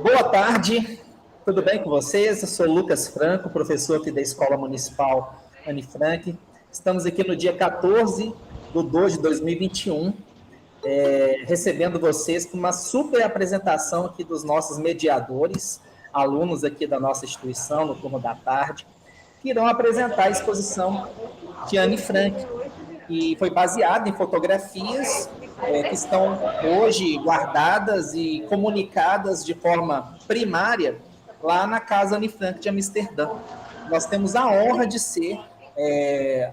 Boa tarde, tudo bem com vocês? Eu sou Lucas Franco, professor aqui da Escola Municipal Anne Frank. Estamos aqui no dia 14 de 2 de 2021, recebendo vocês com uma super apresentação aqui dos nossos mediadores, alunos aqui da nossa instituição, no turno da tarde, que irão apresentar a exposição de Anne Frank, que foi baseada em fotografias que estão hoje guardadas e comunicadas de forma primária lá na Casa Anne Frank de Amsterdã. Nós temos a honra de ser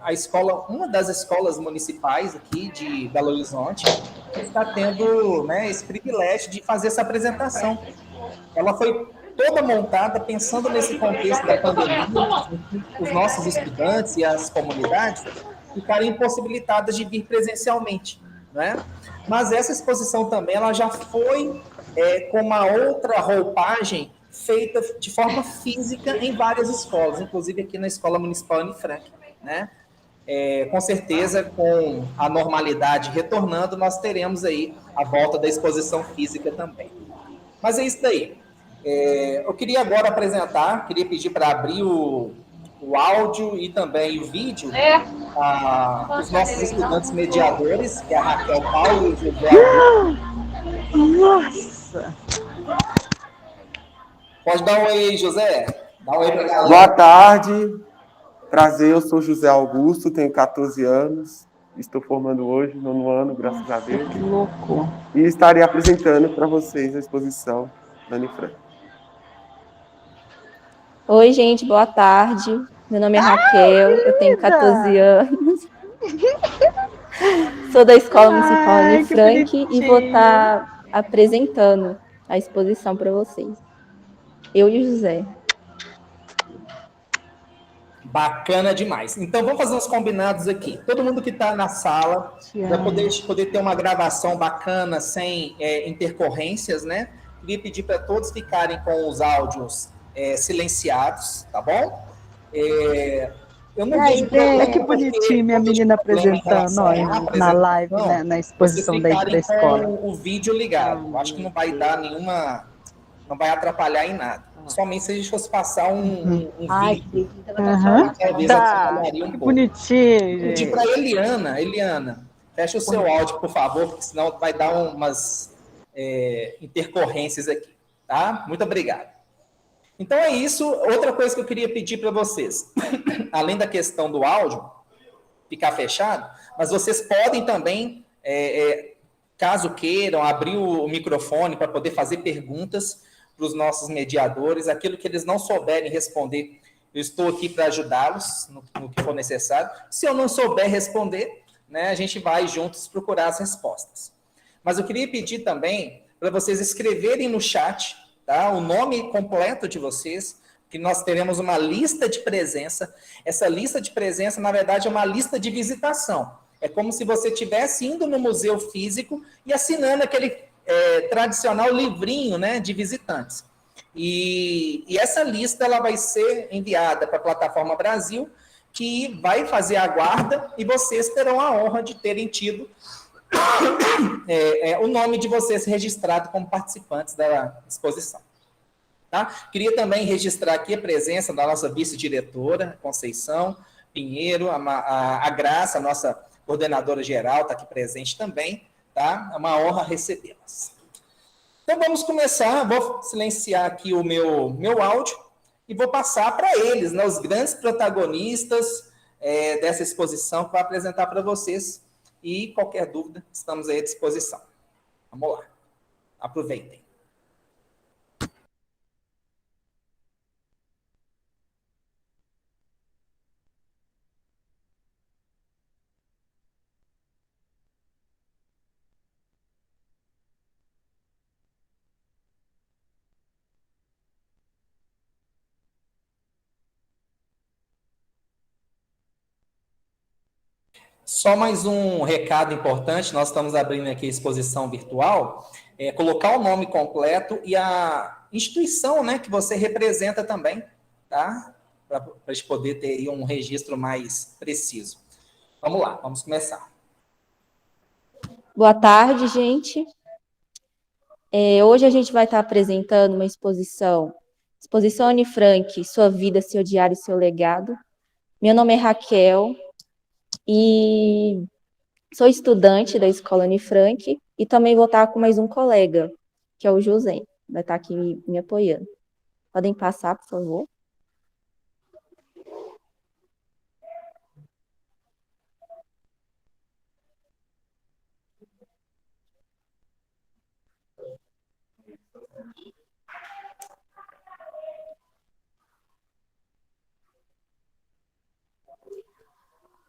a escola, uma das escolas municipais aqui de Belo Horizonte, que está tendo, né, esse privilégio de fazer essa apresentação. Ela foi toda montada pensando nesse contexto da pandemia, em que os nossos estudantes e as comunidades ficarem impossibilitadas de vir presencialmente, né? Mas essa exposição também ela já foi com uma outra roupagem feita de forma física em várias escolas, inclusive aqui na Escola Municipal Anne Frank, né? Com certeza, com a normalidade retornando, nós teremos aí a volta da exposição física também. Mas é isso daí. Eu queria agora apresentar, queria pedir para abrir o áudio e também o vídeo os nossos estudantes mediadores, que é a Raquel Paulo e o José Augusto. Nossa! Pode dar um oi aí, José. Dá um oi para a galera. Boa tarde, prazer, eu sou José Augusto, tenho 14 anos, estou formando hoje, nono ano, graças a Deus. Que louco! E estarei apresentando para vocês a exposição da Anne Frank. Oi, gente, boa tarde. Meu nome é Raquel, eu tenho 14 anos. Sou da Escola Municipal Anne Frank e vou estar apresentando a exposição para vocês. Eu e o José. Bacana demais. Então, vamos fazer uns combinados aqui. Todo mundo que está na sala, para poder ter uma gravação bacana, sem intercorrências, né? Queria pedir para todos ficarem com os áudios silenciados, tá bom? Eu não vejo problema, que bonitinho minha menina apresentando na live, né, na exposição da escola. Com o vídeo ligado. Acho que não vai dar nenhuma... Não vai atrapalhar em nada. Somente se a gente fosse passar um vídeo. Que bonitinho. Pedir para Eliana, fecha o seu áudio, por favor, porque senão vai dar umas intercorrências aqui, tá? Muito obrigado. Então é isso. Outra coisa que eu queria pedir para vocês, além da questão do áudio ficar fechado, mas vocês podem também, caso queiram, abrir o microfone para poder fazer perguntas para os nossos mediadores, aquilo que eles não souberem responder, eu estou aqui para ajudá-los no que for necessário. Se eu não souber responder, né, a gente vai juntos procurar as respostas. Mas eu queria pedir também para vocês escreverem no chat, tá, o nome completo de vocês, que nós teremos uma lista de presença. Essa lista de presença, na verdade, é uma lista de visitação. É como se você estivesse indo no museu físico e assinando aquele tradicional livrinho, né, de visitantes. E essa lista ela vai ser enviada para a Plataforma Brasil, que vai fazer a guarda e vocês terão a honra de terem tido o nome de vocês registrado como participantes da exposição. Tá? Queria também registrar aqui a presença da nossa vice-diretora, Conceição Pinheiro, a Graça, a nossa coordenadora geral, está aqui presente também. Tá? É uma honra recebê-las. Então, vamos começar. Vou silenciar aqui o meu áudio e vou passar para eles, né, os grandes protagonistas dessa exposição que vou apresentar para vocês. E qualquer dúvida, estamos aí à disposição. Vamos lá. Aproveitem. Só mais um recado importante, nós estamos abrindo aqui a exposição virtual, colocar o nome completo e a instituição, né, que você representa também, tá? Para a gente poder ter aí um registro mais preciso. Vamos lá, vamos começar. Boa tarde, gente. Hoje a gente vai estar apresentando uma exposição Anne Frank, Sua Vida, Seu Diário e Seu Legado. Meu nome é Raquel e sou estudante da Escola Anne Frank e também vou estar com mais um colega, que é o José, vai estar aqui me apoiando. Podem passar, por favor.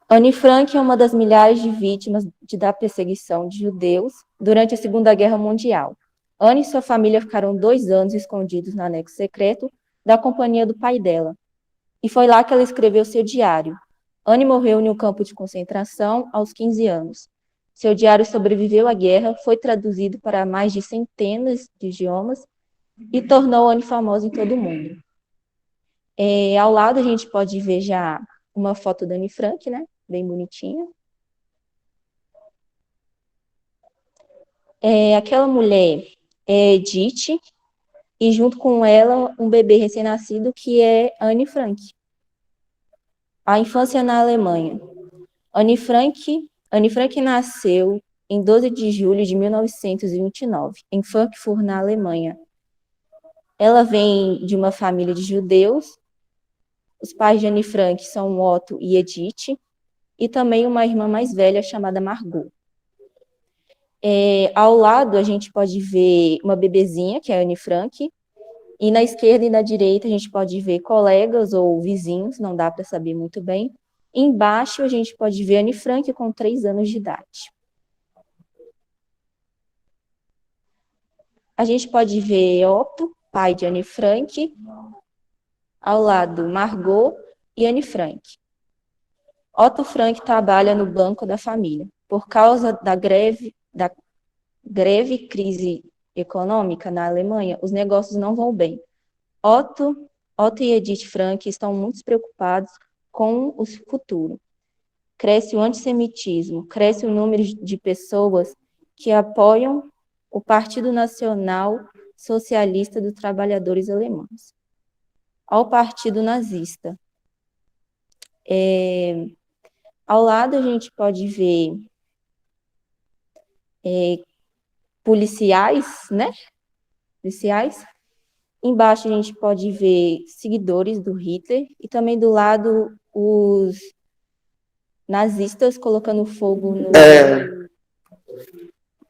Anne Frank é uma das milhares de vítimas da perseguição de judeus durante a Segunda Guerra Mundial. Anne e sua família ficaram 2 anos escondidos no anexo secreto da companhia do pai dela. E foi lá que ela escreveu seu diário. Anne morreu em um campo de concentração aos 15 anos. Seu diário sobreviveu à guerra, foi traduzido para mais de centenas de idiomas e tornou Anne famosa em todo o mundo. Ao lado a gente pode ver já uma foto da Anne Frank, né? Bem bonitinha. Aquela mulher é Edith, e junto com ela um bebê recém-nascido que é Anne Frank. A infância na Alemanha. Anne Frank nasceu em 12 de julho de 1929, em Frankfurt, na Alemanha. Ela vem de uma família de judeus. Os pais de Anne Frank são Otto e Edith, e também uma irmã mais velha chamada Margot. Ao lado, a gente pode ver uma bebezinha, que é a Anne Frank, e na esquerda e na direita a gente pode ver colegas ou vizinhos, não dá para saber muito bem. Embaixo a gente pode ver Anne Frank com 3 anos de idade. A gente pode ver Otto, pai de Anne Frank, ao lado Margot e Anne Frank. Otto Frank trabalha no banco da família. Por causa da greve crise econômica na Alemanha, os negócios não vão bem. Otto e Edith Frank estão muito preocupados com o futuro. Cresce o antissemitismo, cresce o número de pessoas que apoiam o Partido Nacional Socialista dos Trabalhadores Alemães, ao Partido Nazista. Ao lado a gente pode ver policiais, né? Policiais. Embaixo a gente pode ver seguidores do Hitler e também do lado os nazistas colocando fogo no...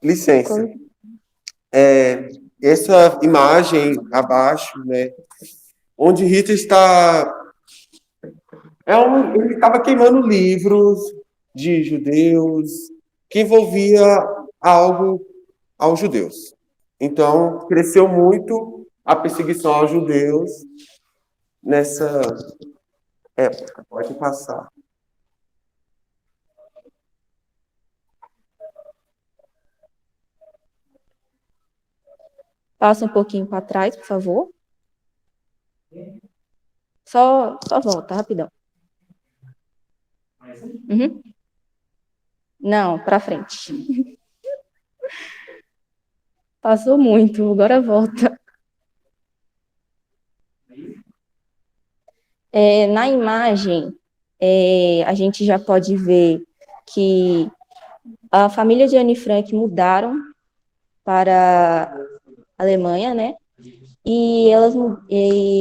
Licença. Essa imagem abaixo, né, onde Hitler está... ele estava queimando livros de judeus que envolvia algo aos judeus. Então, cresceu muito a perseguição aos judeus nessa época. Pode passar. Passa um pouquinho para trás, por favor. Só volta, rapidão. Uhum. Não, para frente. Passou muito, agora volta. Na imagem, a gente já pode ver que a família de Anne Frank mudaram para a Alemanha, né? E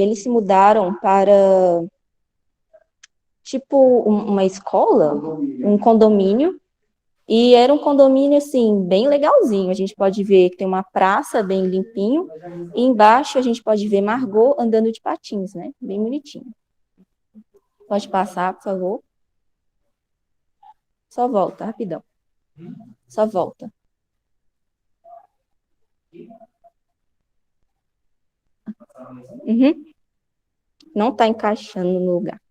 eles se mudaram para, tipo, uma escola, um condomínio, e era um condomínio, assim, bem legalzinho. A gente pode ver que tem uma praça bem limpinho, e embaixo a gente pode ver Margot andando de patins, né? Bem bonitinho. Pode passar, por favor. Só volta, rapidão. Só volta. Uhum. Não está encaixando no lugar.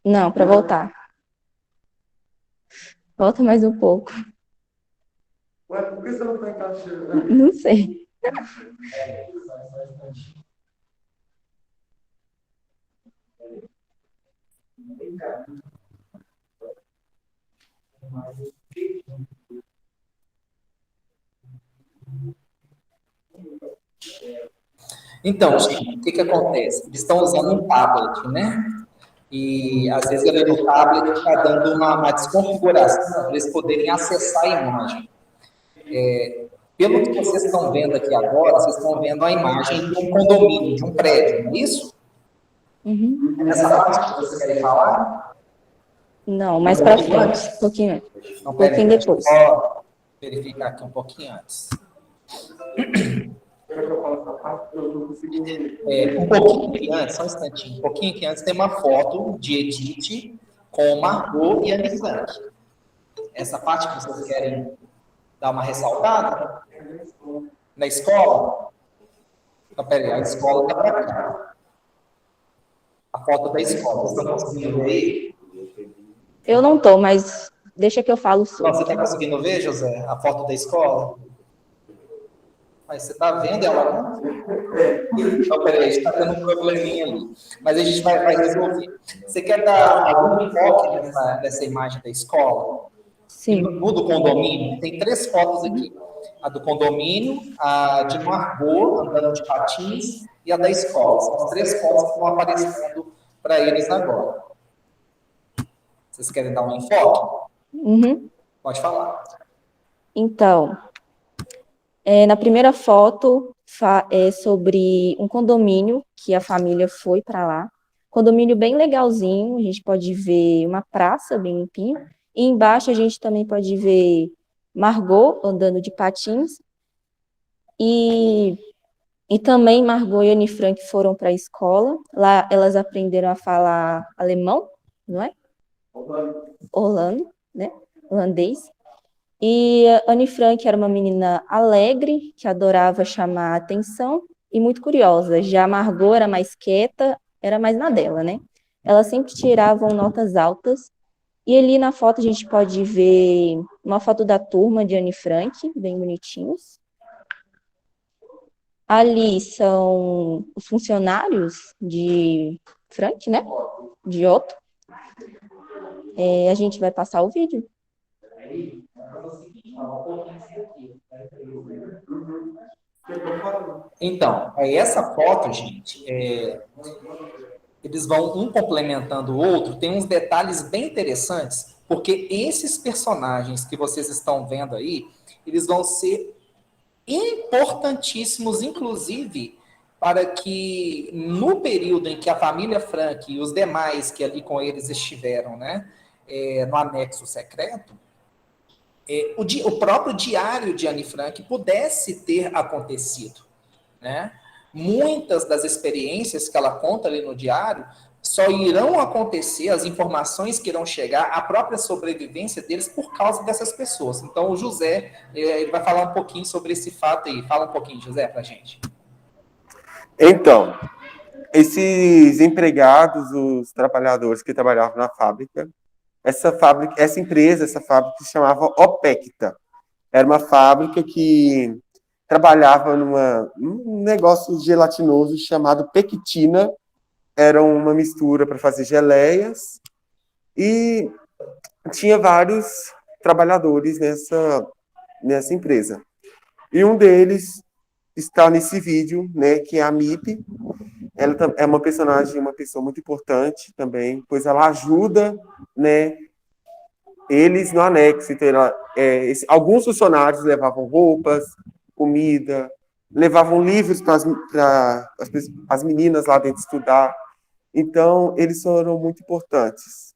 Não, para voltar. Volta mais um pouco. Ué, por que você não está encaixando? Não sei. Então, gente, o que acontece? Eles estão usando um tablet, né? E às vezes ali no tablet está dando uma desconfiguração para eles poderem acessar a imagem. Pelo que vocês estão vendo aqui agora, vocês estão vendo a imagem de um condomínio, de um prédio, não é isso? Uhum. É nessa parte que vocês querem falar? Não, mais para frente, um pouquinho antes. Não, Um pouquinho deixa eu depois. só verificar aqui um pouquinho antes. Um pouquinho que antes, só um instantinho, um pouquinho que antes tem uma foto de Edith com Margot e Anne Frank. Essa parte que vocês querem dar uma ressaltada? Na escola? Então, peraí, a escola está para cá. A foto da escola, vocês estão conseguindo ver aí? Eu não tô, mas deixa que eu falo Não, sobre. você está conseguindo ver, José, a foto da escola? Mas você está vendo ela, não? Então, peraí, a gente está tendo um probleminha ali. Mas a gente vai resolver. Você quer dar algum enfoque nessa imagem da escola? Sim. No do condomínio, tem 3 fotos aqui. A do condomínio, a de Margot andando de patins e a da escola. São as 3 fotos que estão aparecendo para eles agora. Vocês querem dar um enfoque? Uhum. Pode falar. Então, na primeira foto é sobre um condomínio que a família foi para lá. Condomínio bem legalzinho, a gente pode ver uma praça bem limpinha. E embaixo a gente também pode ver Margot andando de patins. E também Margot e Anne Frank foram para a escola. Lá elas aprenderam a falar alemão, não é? Holandês. E a Anne Frank era uma menina alegre, que adorava chamar a atenção e muito curiosa. Já a Margot era mais quieta, era mais na dela, né? Elas sempre tiravam notas altas. E ali na foto a gente pode ver uma foto da turma de Anne Frank, bem bonitinhos. Ali são os funcionários de Frank, né? De Otto. A gente vai passar o vídeo. Então, essa foto, gente, eles vão um complementando o outro, tem uns detalhes bem interessantes, porque esses personagens que vocês estão vendo aí, eles vão ser importantíssimos, inclusive, para que no período em que a família Frank e os demais que ali com eles estiveram, né, no anexo secreto, o próprio diário de Anne Frank pudesse ter acontecido, né? Muitas das experiências que ela conta ali no diário só irão acontecer, as informações que irão chegar, a própria sobrevivência deles por causa dessas pessoas. Então, o José, ele vai falar um pouquinho sobre esse fato aí. Fala um pouquinho, José, pra gente. Então, esses empregados, os trabalhadores que trabalhavam na fábrica, essa fábrica se chamava Opecta. Era uma fábrica que trabalhava num negócio gelatinoso chamado pectina. Era uma mistura para fazer geleias e tinha vários trabalhadores nessa empresa. E um deles está nesse vídeo, né, que é a Mip. Ela é uma pessoa muito importante também, pois ela ajuda, né, eles no anexo. Então, alguns funcionários levavam roupas, comida, levavam livros para as meninas lá dentro estudar. Então, eles foram muito importantes.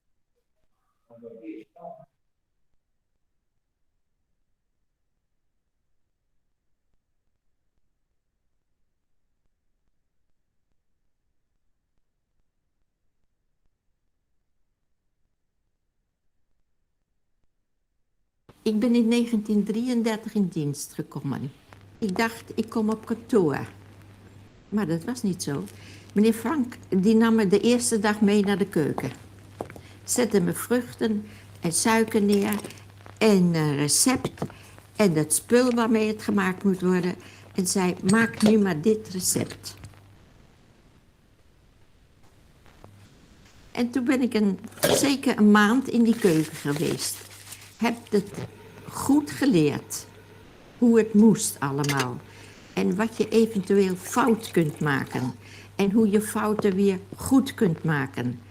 Ik ben in 1933 in dienst gekomen. Ik dacht, ik kom op kantoor. Maar dat was niet zo. Meneer Frank, die nam me de eerste dag mee naar de keuken. Zette me vruchten en suiker neer en een recept en het spul waarmee het gemaakt moet worden. En zei, maak nu maar dit recept. En toen ben ik zeker een maand in die keuken geweest. hebt het goed geleerd. Hoe het moest allemaal. En wat je eventueel fout kunt maken. En hoe je fouten weer goed kunt maken.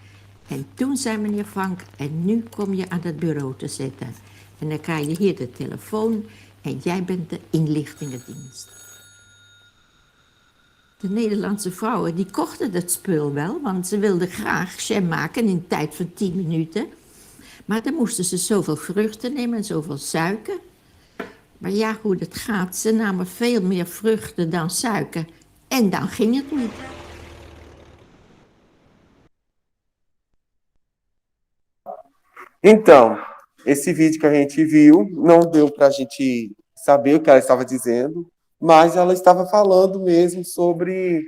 En toen zei meneer Frank, en nu kom je aan het bureau te zitten. En dan krijg je hier de telefoon en jij bent de inlichtingendienst. De Nederlandse vrouwen die kochten dat spul wel, want ze wilden graag jam maken in een tijd van 10 minuten. Maar dan moesten ze zoveel vruchten nemen en zoveel suiker. Maar ja, hoe dat gaat, ze namen veel meer vruchten dan suiker. En dan ging het niet. Então, esse vídeo que a gente viu não deu para a gente saber o que ela estava dizendo, mas ela estava falando mesmo sobre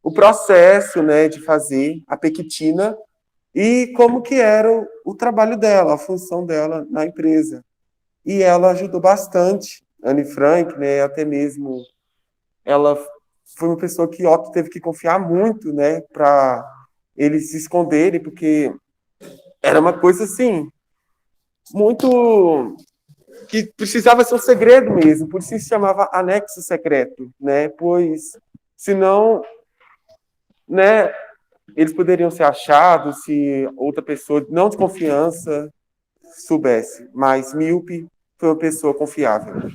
o processo, né, de fazer a pequitina e como que era o trabalho dela, a função dela na empresa. E ela ajudou bastante, Anne Frank, né, até mesmo ela foi uma pessoa que Otto teve que confiar muito, né, para eles se esconderem, porque era uma coisa assim, muito que precisava ser um segredo mesmo, por isso se chamava anexo secreto, né? Pois senão, né, eles poderiam ser achados se outra pessoa não de confiança soubesse, mas Milpe foi uma pessoa confiável.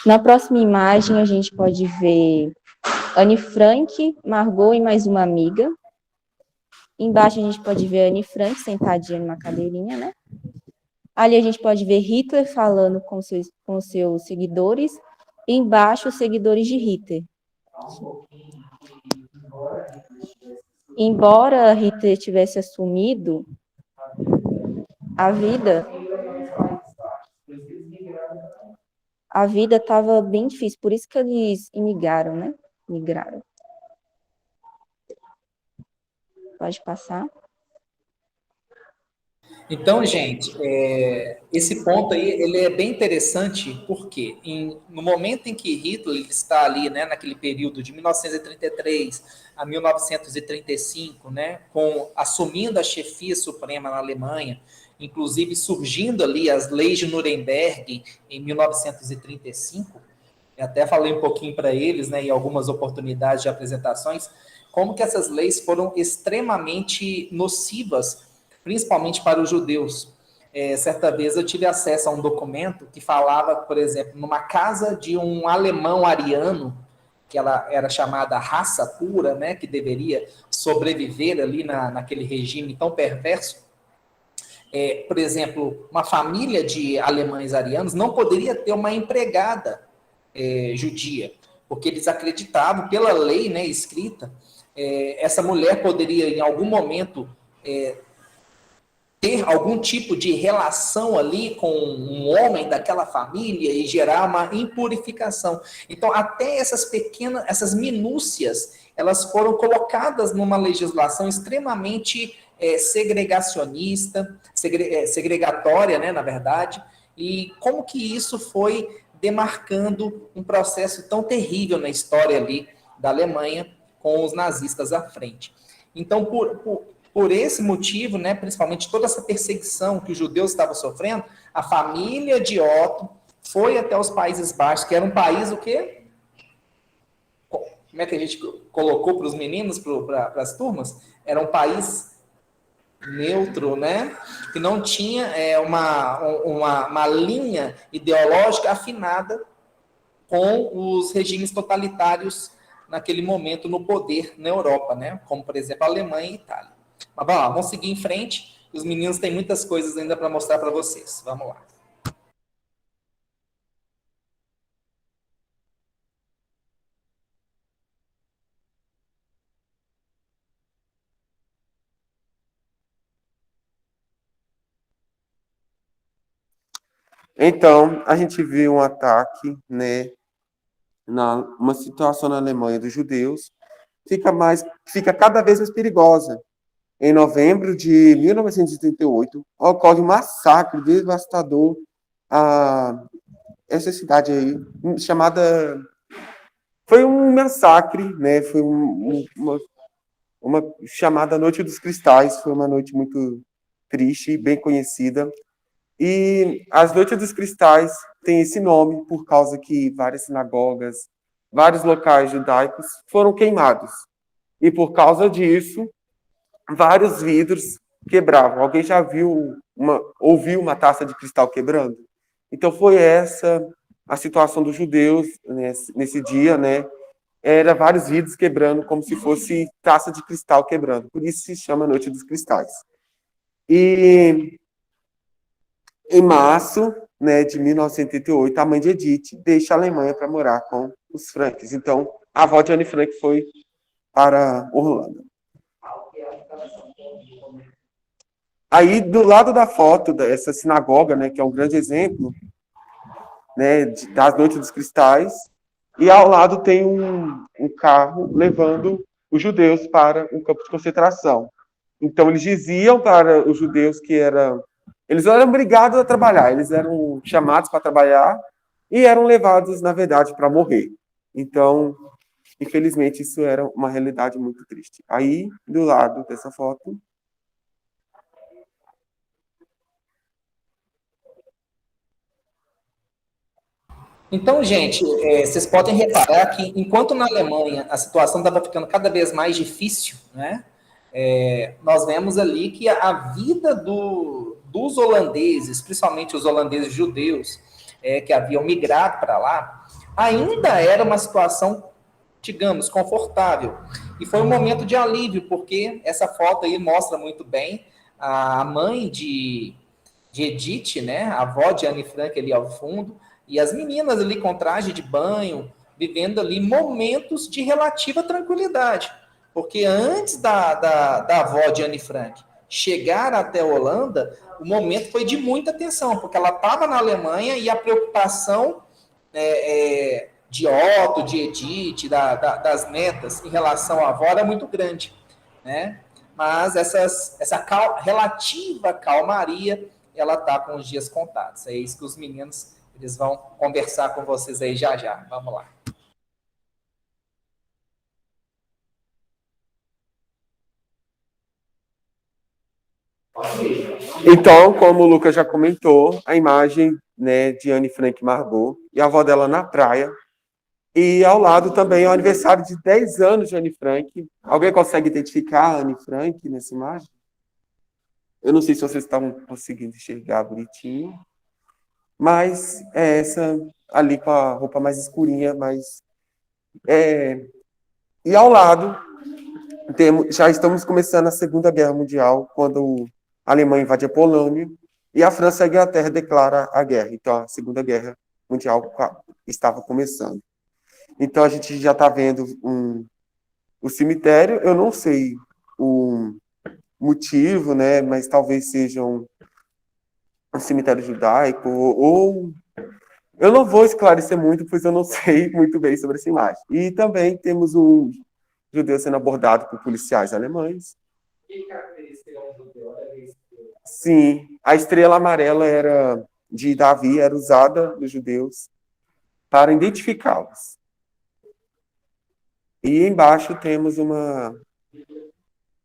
Na próxima imagem, a gente pode ver Anne Frank, Margot e mais uma amiga. Embaixo a gente pode ver Anne Frank sentadinha numa cadeirinha, né? Ali a gente pode ver Hitler falando com seus seguidores. E embaixo, os seguidores de Hitler. Embora Hitler tivesse assumido a vida estava bem difícil, por isso que eles imigraram, né? Migraram. Pode passar. Então, gente, esse ponto aí ele é bem interessante, porque no momento em que Hitler está ali, né, naquele período de 1933 a 1935, né, assumindo a chefia suprema na Alemanha, inclusive surgindo ali as leis de Nuremberg em 1935, eu até falei um pouquinho para eles, né, em algumas oportunidades de apresentações, como que essas leis foram extremamente nocivas, principalmente para os judeus. Certa vez eu tive acesso a um documento que falava, por exemplo, numa casa de um alemão ariano, que ela era chamada raça pura, né, que deveria sobreviver ali naquele regime tão perverso. Por exemplo, uma família de alemães arianos não poderia ter uma empregada judia, porque eles acreditavam, pela lei, né, escrita, essa mulher poderia, em algum momento, ter algum tipo de relação ali com um homem daquela família e gerar uma impurificação. Então, até essas minúcias, elas foram colocadas numa legislação extremamente segregacionista, segregatória, né, na verdade, e como que isso foi demarcando um processo tão terrível na história ali da Alemanha, com os nazistas à frente. Então, por esse motivo, né, principalmente toda essa perseguição que os judeus estavam sofrendo, a família de Otto foi até os Países Baixos, que era um país o quê? Como é que a gente colocou para os meninos, para as turmas? Era um país neutro, né? Que não tinha uma linha ideológica afinada com os regimes totalitários naquele momento no poder na Europa, né? Como, por exemplo, a Alemanha e a Itália. Mas vamos lá, vamos seguir em frente. Os meninos têm muitas coisas ainda para mostrar para vocês. Vamos lá. Então, a gente viu um ataque, né, uma situação na Alemanha dos judeus, fica cada vez mais perigosa. Em novembro de 1938, ocorre um massacre devastador a essa cidade aí, chamada Foi um massacre, né? Foi uma chamada Noite dos Cristais, foi uma noite muito triste, bem conhecida. E as Noites dos Cristais têm esse nome por causa que várias sinagogas, vários locais judaicos foram queimados. E por causa disso, vários vidros quebravam. Alguém já ouviu uma taça de cristal quebrando? Então foi essa a situação dos judeus nesse dia, né? Era vários vidros quebrando, como se fosse taça de cristal quebrando. Por isso se chama Noite dos Cristais. E em março, né, de 1988, a mãe de Edith deixa a Alemanha para morar com os Franks. Então, a avó de Anne Frank foi para Orlando. Aí, do lado da foto dessa sinagoga, né, que é um grande exemplo, né, das Noites dos Cristais, e ao lado tem um carro levando os judeus para um campo de concentração. Então, eles diziam para os judeus que eles não eram obrigados a trabalhar, eles eram chamados para trabalhar e eram levados, na verdade, para morrer. Então, infelizmente, isso era uma realidade muito triste. Aí, do lado dessa foto, Então, gente, vocês podem reparar que enquanto na Alemanha a situação estava ficando cada vez mais difícil, né? Nós vemos ali que a vida dos holandeses, principalmente os holandeses judeus, que haviam migrado para lá, ainda era uma situação, digamos, confortável. E foi um momento de alívio, porque essa foto aí mostra muito bem a mãe de Edith, né? A avó de Anne Frank ali ao fundo, e as meninas ali com traje de banho, vivendo ali momentos de relativa tranquilidade. Porque antes da avó de Anne Frank chegar até a Holanda, o momento foi de muita tensão, porque ela estava na Alemanha e a preocupação de Otto, de Edith, das netas em relação à avó era muito grande, né? Mas essa relativa calmaria, ela está com os dias contados. É isso que os meninos eles vão conversar com vocês aí já já. Vamos lá. então, como o Lucas já comentou, a imagem, né, de Anne Frank Margot e a avó dela na praia. E ao lado também é o aniversário de 10 anos de Anne Frank. Alguém consegue identificar a Anne Frank nessa imagem? Eu não sei se vocês estão conseguindo enxergar bonitinho, mas é essa ali com a roupa mais escurinha, E ao lado, já estamos começando a Segunda Guerra Mundial, quando a Alemanha invade a Polônia e a França e a Inglaterra declaram a guerra. Então, a Segunda Guerra Mundial estava começando. Então, a gente já está vendo o cemitério. Eu não sei o motivo, né? Mas talvez seja um cemitério judaico, ou eu não vou esclarecer muito, pois eu não sei muito bem sobre essa imagem. E também temos um judeu sendo abordado por policiais alemães. Sim, a estrela amarela de Davi era usada dos judeus para identificá-los. E embaixo temos uma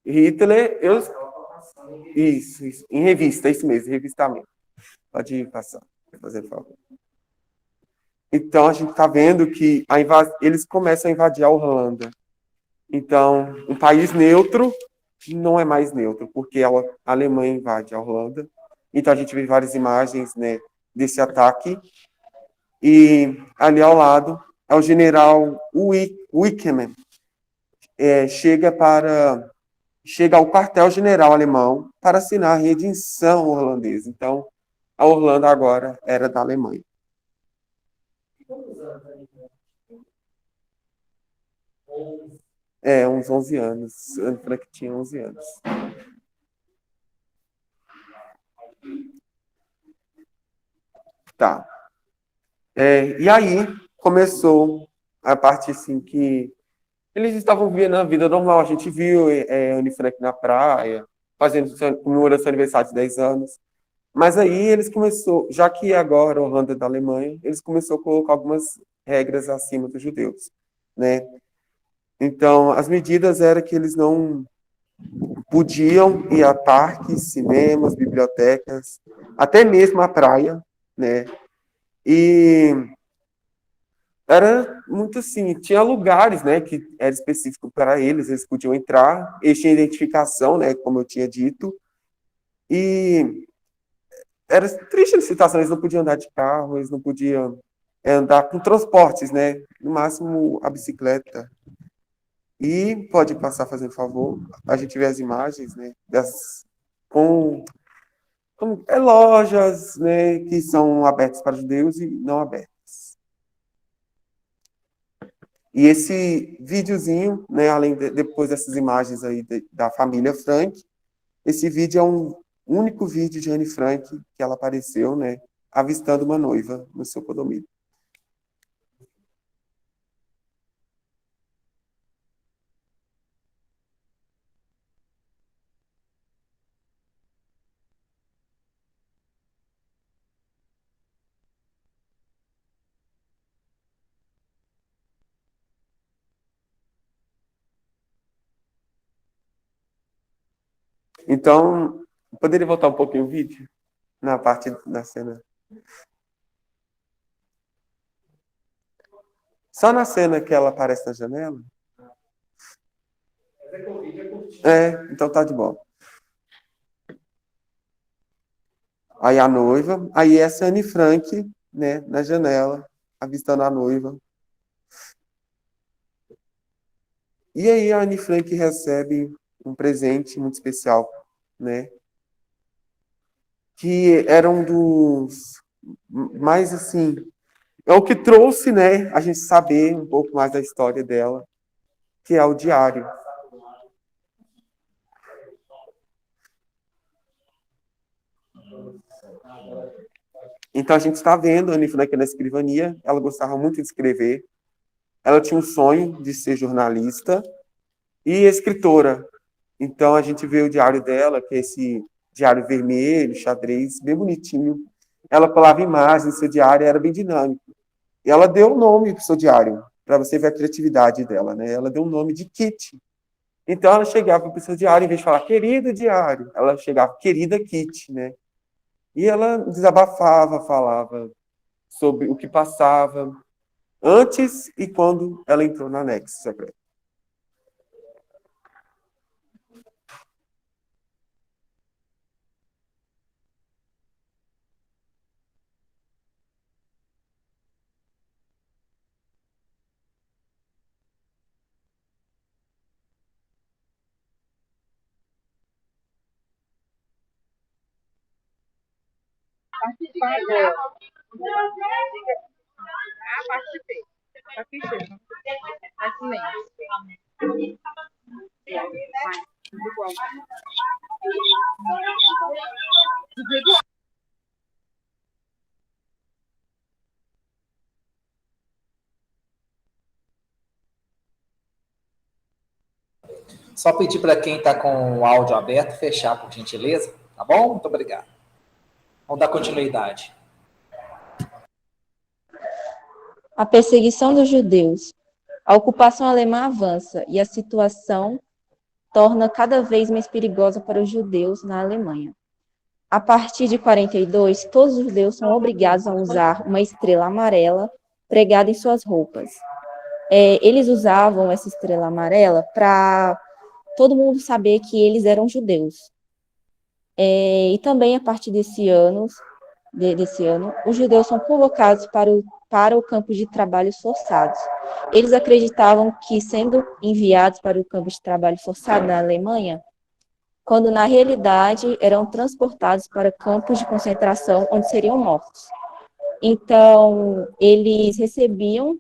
Hitler, isso, em revista, isso mesmo, revistamento. Pode passar, fazer favor. Então, a gente está vendo que eles começam a invadir a Holanda. Então, um país neutro não é mais neutro, porque a Alemanha invade a Holanda. Então, a gente vê várias imagens, né, desse ataque. E ali ao lado é o general Wickemann. Chega ao quartel-general alemão para assinar a rendição holandesa. Então, a Holanda agora era da Alemanha. Uns 11 anos. Anne Frank tinha 11 anos. Tá. E aí começou a parte assim que eles estavam vivendo a vida normal. A gente viu Anne Frank na praia, comemorando seu aniversário de 10 anos. Mas aí eles começou, já que agora a Holanda é da Alemanha, eles começaram a colocar algumas regras acima dos judeus. né? Então, as medidas eram que eles não podiam ir a parques, cinemas, bibliotecas, até mesmo a praia, né? E era muito assim, tinha lugares, né, que era específico para eles podiam entrar, eles tinham identificação, né, como eu tinha dito, e era triste a situação, eles não podiam andar de carro, eles não podiam andar com transportes, né, no máximo a bicicleta. E pode passar fazendo favor, a gente vê as imagens, né, com lojas, né, que são abertas para judeus e não abertas. E esse videozinho, né, depois dessas imagens aí da família Frank, esse vídeo é um único vídeo de Anne Frank que ela apareceu, né, avistando uma noiva no seu condomínio. Então, poderia voltar um pouquinho o vídeo? Na parte da cena. Só na cena que ela aparece na janela? Então tá de bom. Aí a noiva, aí essa Anne Frank, né, na janela, avistando a noiva. E aí a Anne Frank recebe um presente muito especial, né? Que era um dos mais assim, é o que trouxe, né, a gente saber um pouco mais da história dela, que é o diário. Então a gente está vendo a Anne Frank na escrivania, ela gostava muito de escrever, ela tinha um sonho de ser jornalista e escritora. Então a gente vê o diário dela, que é esse diário vermelho, xadrez, bem bonitinho. Ela colava imagens no seu diário, era bem dinâmico. E ela deu o nome para o seu diário, para você ver a criatividade dela, né? Ela deu o nome de Kitty. Então ela chegava para o seu diário, em vez de falar querido diário, ela chegava querida Kitty, né? E ela desabafava, falava sobre o que passava antes e quando ela entrou na anexo secreto. Só pedir para quem está com o áudio aberto fechar, por gentileza, tá bom? Muito obrigado. Vamos dar continuidade. A perseguição dos judeus. A ocupação alemã avança e a situação torna cada vez mais perigosa para os judeus na Alemanha. A partir de 42, todos os judeus são obrigados a usar uma estrela amarela pregada em suas roupas. Eles usavam essa estrela amarela para todo mundo saber que eles eram judeus. E também, a partir desse ano, os judeus são convocados para o campo de trabalhos forçados. Eles acreditavam que, sendo enviados para o campo de trabalho forçado na Alemanha, quando na realidade eram transportados para campos de concentração onde seriam mortos. Então, eles recebiam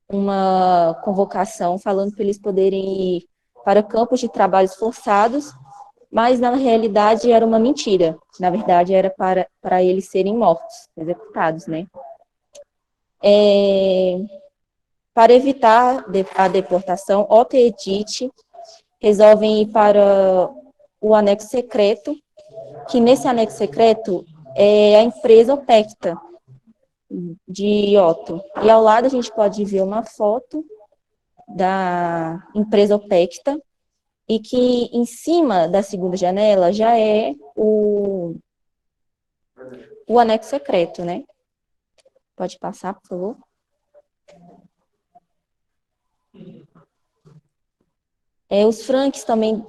uma convocação falando para eles poderem ir para campos de trabalhos forçados, mas na realidade era uma mentira. Na verdade, era para eles serem mortos, executados, né? Para evitar a deportação, Otto e Edith resolvem ir para o anexo secreto, que nesse anexo secreto é a empresa Opecta de Otto. E ao lado a gente pode ver uma foto da empresa Opecta, e que em cima da segunda janela já é o anexo secreto, né? Pode passar, por favor. Os Franks também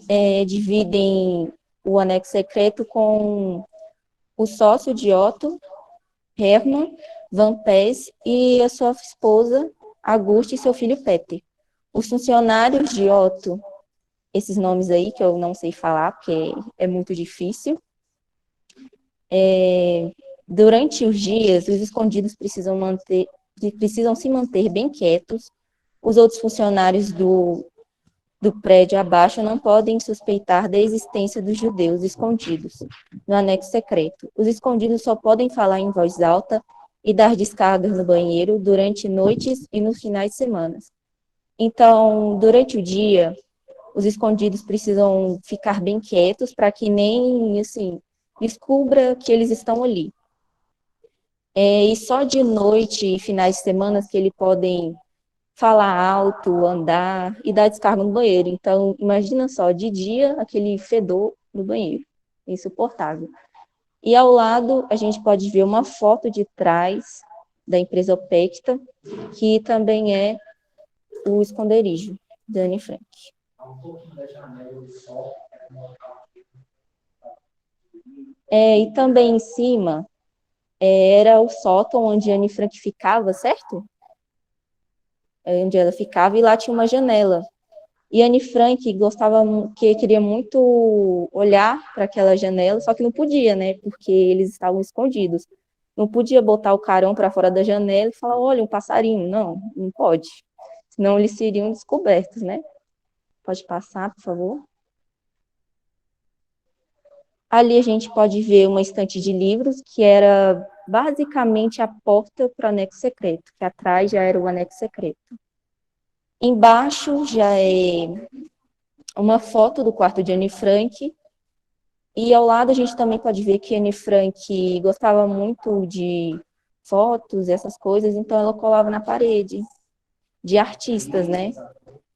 dividem o anexo secreto com o sócio de Otto, Hermann Van Persie, e a sua esposa, Auguste, e seu filho Peter. Os funcionários de Otto, esses nomes aí que eu não sei falar, porque é muito difícil, durante os dias, os escondidos precisam se manter bem quietos. Os outros funcionários do prédio abaixo não podem suspeitar da existência dos judeus escondidos no anexo secreto. Os escondidos só podem falar em voz alta e dar descargas no banheiro durante noites e nos finais de semana. Então, durante o dia, os escondidos precisam ficar bem quietos para que nem, assim, descubra que eles estão ali. E só de noite e finais de semana que eles podem falar alto, andar e dar descarga no banheiro. Então, imagina só, de dia, aquele fedor no banheiro, insuportável. E ao lado, a gente pode ver uma foto de trás da empresa Opecta, que também é o esconderijo da Anne Frank. E também em cima era o sótão onde a Anne Frank ficava, certo? Onde ela ficava, e lá tinha uma janela. E Anne Frank queria muito olhar para aquela janela, só que não podia, né? Porque eles estavam escondidos. Não podia botar o carão para fora da janela e falar, olha, um passarinho. Não, não pode. Senão eles seriam descobertos, né? Pode passar, por favor. Ali a gente pode ver uma estante de livros, que era basicamente a porta para o anexo secreto, que atrás já era o anexo secreto. Embaixo já é uma foto do quarto de Anne Frank, e ao lado a gente também pode ver que Anne Frank gostava muito de fotos e essas coisas, então ela colava na parede, de artistas, né?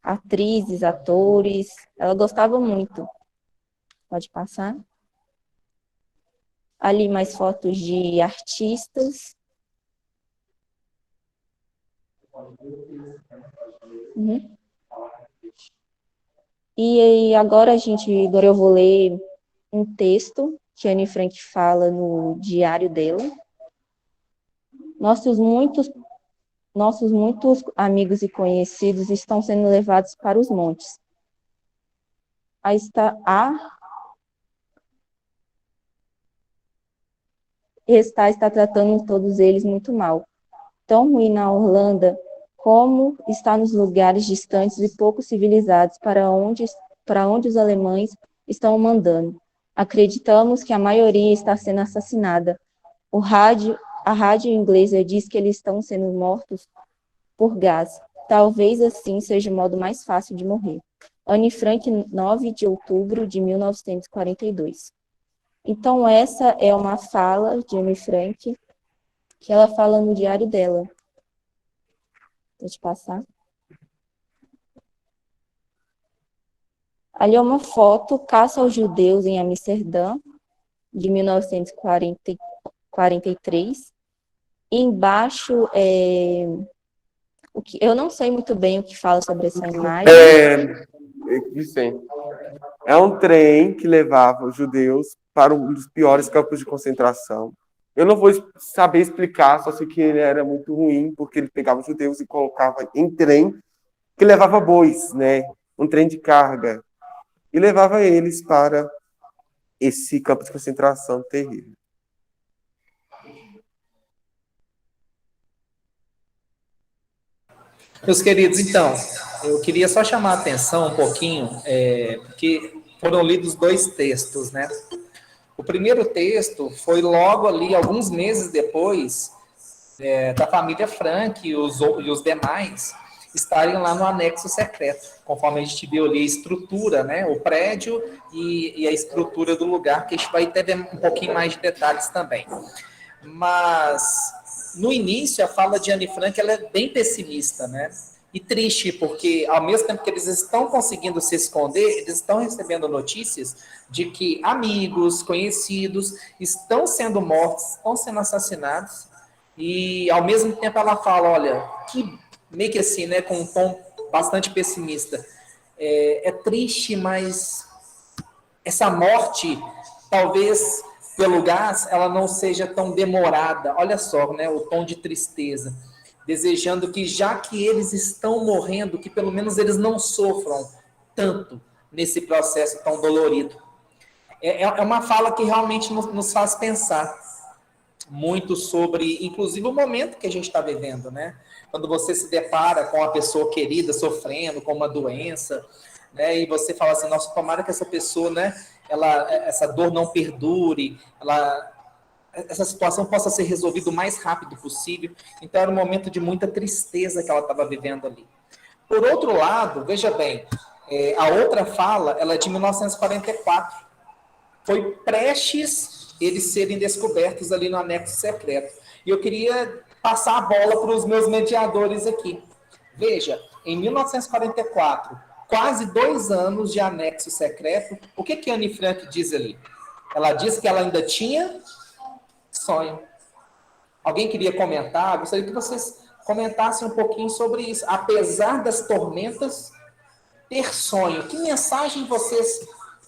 Atrizes, atores, ela gostava muito. Pode passar. Ali mais fotos de artistas. Uhum. E agora eu vou ler um texto que a Anne Frank fala no diário dela. Nossos muitos amigos e conhecidos estão sendo levados para os montes. Está tratando todos eles muito mal. Tão ruim na Holanda como está nos lugares distantes e pouco civilizados para onde os alemães estão mandando. Acreditamos que a maioria está sendo assassinada. A rádio inglesa diz que eles estão sendo mortos por gás. Talvez assim seja o modo mais fácil de morrer. Anne Frank, 9 de outubro de 1942. Então, essa é uma fala de Anne Frank, que ela fala no diário dela. Deixa eu passar. Ali é uma foto, Caça aos Judeus em Amsterdã, de 1943. E embaixo, eu não sei muito bem o que fala sobre essa imagem. Vicente, é um trem que levava os judeus para um dos piores campos de concentração. Eu não vou saber explicar, só sei que ele era muito ruim, porque ele pegava os judeus e colocava em trem que levava bois, né? Um trem de carga. E levava eles para esse campo de concentração terrível. Meus queridos, então, eu queria só chamar a atenção um pouquinho, porque foram lidos dois textos, né? O primeiro texto foi logo ali, alguns meses depois, da família Frank e os demais estarem lá no anexo secreto, conforme a gente viu ali a estrutura, né? O prédio e a estrutura do lugar, que a gente vai ter um pouquinho mais de detalhes também. Mas, no início, a fala de Anne Frank ela é bem pessimista, né? E triste, porque ao mesmo tempo que eles estão conseguindo se esconder, eles estão recebendo notícias de que amigos, conhecidos estão sendo mortos, estão sendo assassinados, e ao mesmo tempo ela fala, olha, que meio que assim, né, com um tom bastante pessimista, é triste, mas essa morte, talvez pelo gás, ela não seja tão demorada. Olha só, né, o tom de tristeza. Desejando que, já que eles estão morrendo, que pelo menos eles não sofram tanto nesse processo tão dolorido. É uma fala que realmente nos faz pensar muito sobre, inclusive, o momento que a gente está vivendo, né? Quando você se depara com uma pessoa querida sofrendo com uma doença, né? E você fala assim, nossa, tomara que essa pessoa, né? Essa dor não perdure, essa situação possa ser resolvida o mais rápido possível. Então, era um momento de muita tristeza que ela estava vivendo ali. Por outro lado, veja bem, a outra fala, ela é de 1944. Foi prestes eles serem descobertos ali no anexo secreto. E eu queria passar a bola para os meus mediadores aqui. Veja, em 1944, quase 2 anos de anexo secreto, o que Anne Frank diz ali? Ela diz que ela ainda tinha sonho. Alguém queria comentar? Gostaria que vocês comentassem um pouquinho sobre isso. Apesar das tormentas, ter sonho. Que mensagem vocês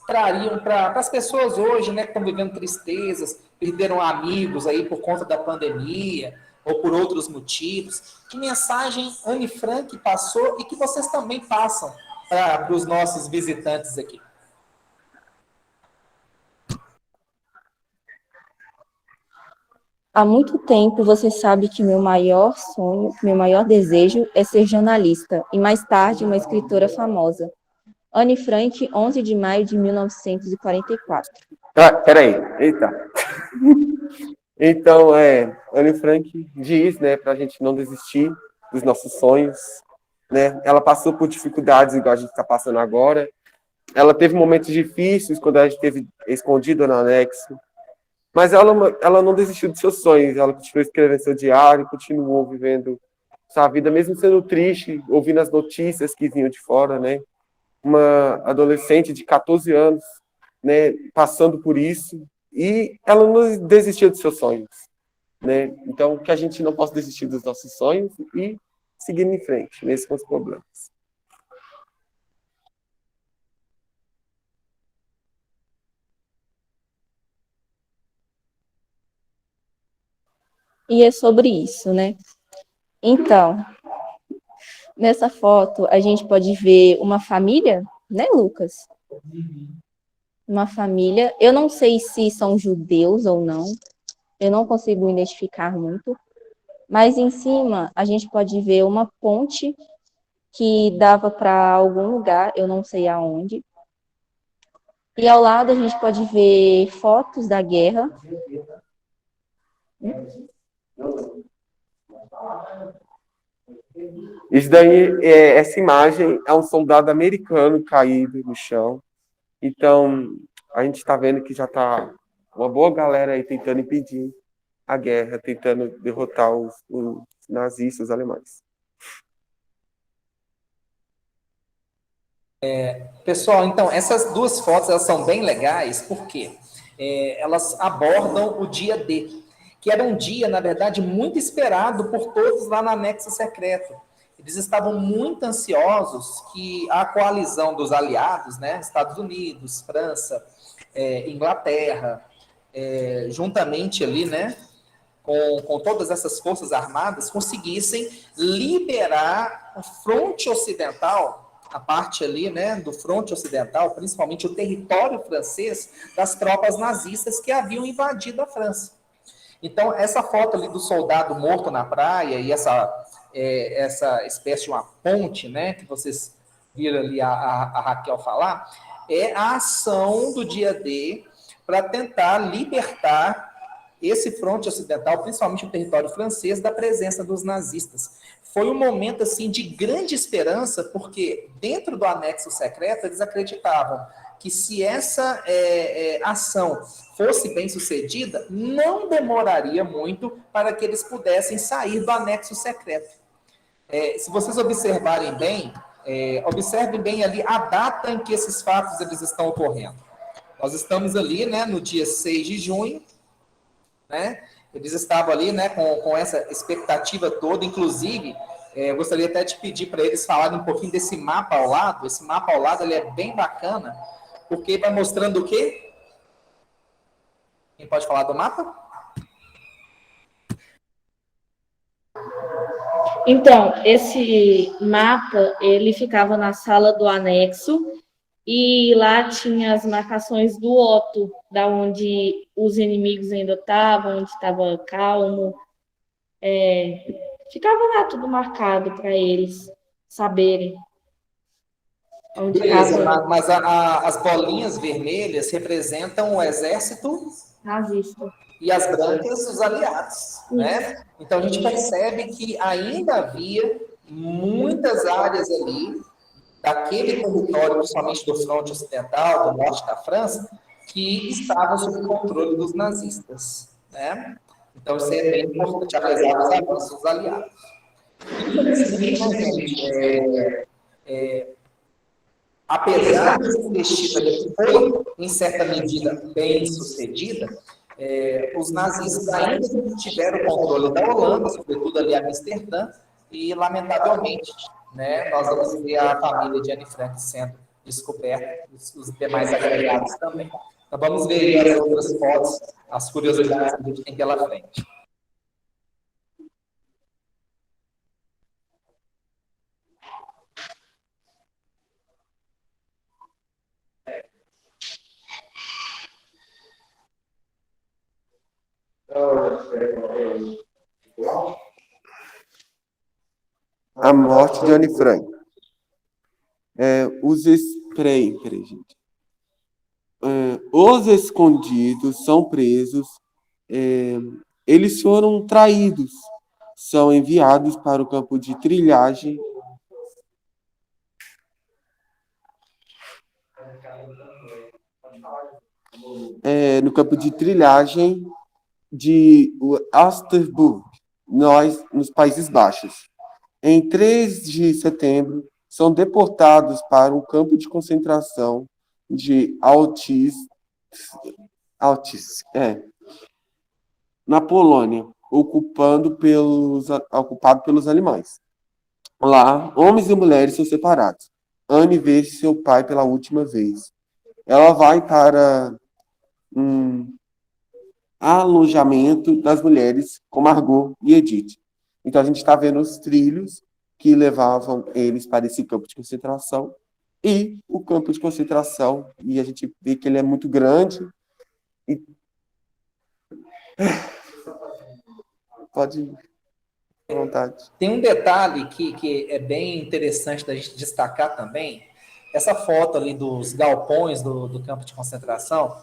trariam para as pessoas hoje, né, que estão vivendo tristezas, perderam amigos aí por conta da pandemia ou por outros motivos? Que mensagem Anne Frank passou e que vocês também passam para os nossos visitantes aqui? Há muito tempo você sabe que meu maior sonho, meu maior desejo é ser jornalista e mais tarde uma escritora famosa. Anne Frank, 11 de maio de 1944. Peraí, eita. Então, Anne Frank diz, né, para a gente não desistir dos nossos sonhos, né? Ela passou por dificuldades igual a gente está passando agora. Ela teve momentos difíceis quando a gente esteve escondida no anexo, mas ela não desistiu dos seus sonhos. Ela continuou escrevendo seu diário, continuou vivendo sua vida, mesmo sendo triste, ouvindo as notícias que vinham de fora, né? Uma adolescente de 14 anos, né, passando por isso, e ela não desistiu dos seus sonhos, né? Então, que a gente não possa desistir dos nossos sonhos e seguir em frente, mesmo com os problemas. E é sobre isso, né? Então, nessa foto, a gente pode ver uma família, né, Lucas? Uma família. Eu não sei se são judeus ou não. Eu não consigo identificar muito. Mas em cima, a gente pode ver uma ponte que dava para algum lugar, eu não sei aonde. E ao lado, a gente pode ver fotos da guerra. Isso daí, essa imagem é um soldado americano caído no chão. Então, a gente está vendo que já está uma boa galera aí tentando impedir a guerra, tentando derrotar os nazistas, os alemães. Pessoal, então, essas duas fotos elas são bem legais, porque elas abordam o dia D, que era um dia, na verdade, muito esperado por todos lá no anexo secreto. Eles estavam muito ansiosos que a coalizão dos aliados, né, Estados Unidos, França, Inglaterra, juntamente ali, né, com todas essas forças armadas, conseguissem liberar o fronte ocidental, a parte ali, né, do fronte ocidental, principalmente o território francês, das tropas nazistas que haviam invadido a França. Então, essa foto ali do soldado morto na praia e essa espécie de uma ponte, né, que vocês viram ali a Raquel falar, é a ação do dia D para tentar libertar esse fronte ocidental, principalmente o território francês, da presença dos nazistas. Foi um momento assim de grande esperança, porque dentro do anexo secreto eles acreditavam que se essa ação fosse bem sucedida, não demoraria muito para que eles pudessem sair do anexo secreto. Se vocês observarem bem, observem bem ali a data em que esses fatos eles estão ocorrendo. Nós estamos ali, né, no dia 6 de junho, né? Eles estavam ali, né, com essa expectativa toda, inclusive, eu gostaria até de pedir para eles falarem um pouquinho desse mapa ao lado. Esse mapa ao lado, ele é bem bacana, porque vai mostrando o quê? Quem pode falar do mapa? Então, esse mapa, ele ficava na sala do anexo e lá tinha as marcações do Otto, da onde os inimigos ainda estavam, onde estava calmo. Ficava lá tudo marcado para eles saberem onde Beleza, estava mas as bolinhas vermelhas representam o exército nazista. e as brancas os aliados, né? Então a gente percebe que ainda havia muitas áreas ali daquele território, principalmente do fronte ocidental, do norte da França, que estavam sob o controle dos nazistas, né? Então isso é bem importante, apesar dos avanços dos aliados. Infelizmente, né, gente, apesar dessa investida que foi, em certa medida, bem sucedida, os nazistas ainda tiveram o controle da Holanda, sobretudo ali Amsterdã, e, lamentavelmente, né, nós vamos ver a família de Anne Frank sendo descoberta, os demais agregados também. Então, vamos ver as outras fotos, as curiosidades que a gente tem pela frente. A morte de Anne Frank. Os spray, peraí, gente. Os escondidos são presos, eles foram traídos, são enviados para o campo de trilhagem. No campo de trilhagem de Oosterburg, nos Países Baixos. Em 3 de setembro, são deportados para um campo de concentração de Auschwitz, na Polônia, ocupado pelos alemães. Lá, homens e mulheres são separados. Anne vê seu pai pela última vez. Ela vai para alojamento das mulheres com Margot e Edith. Então, a gente está vendo os trilhos que levavam eles para esse campo de concentração e o campo de concentração, e a gente vê que ele é muito grande. E... Pode ir à vontade. Tem um detalhe que é bem interessante da gente destacar também. Essa foto ali dos galpões do campo de concentração,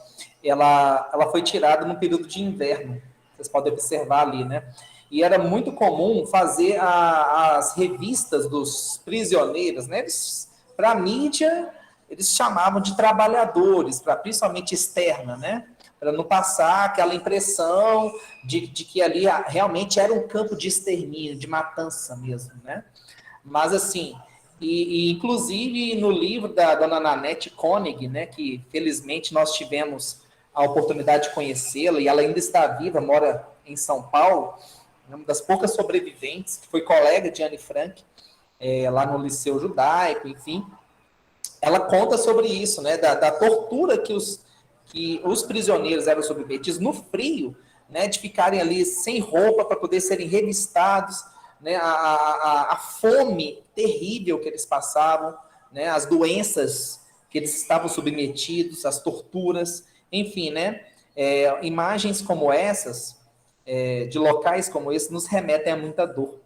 ela foi tirada no período de inverno. Vocês podem observar ali, né? E era muito comum fazer as revistas dos prisioneiros, né? Para a mídia, eles chamavam de trabalhadores, para principalmente externa, né? Para não passar aquela impressão de que ali realmente era um campo de extermínio, de matança mesmo, né? Mas, assim, inclusive no livro da dona Nanette Koenig, né, que felizmente nós tivemos a oportunidade de conhecê-la, e ela ainda está viva, mora em São Paulo, uma das poucas sobreviventes, que foi colega de Anne Frank, lá no Liceu Judaico, enfim. Ela conta sobre isso, né, da tortura que os prisioneiros eram submetidos no frio, né, de ficarem ali sem roupa para poder serem revistados, né, a fome terrível que eles passavam, né, as doenças que eles estavam submetidos, as torturas, enfim, né, imagens como essas, de locais como esse, nos remetem a muita dor.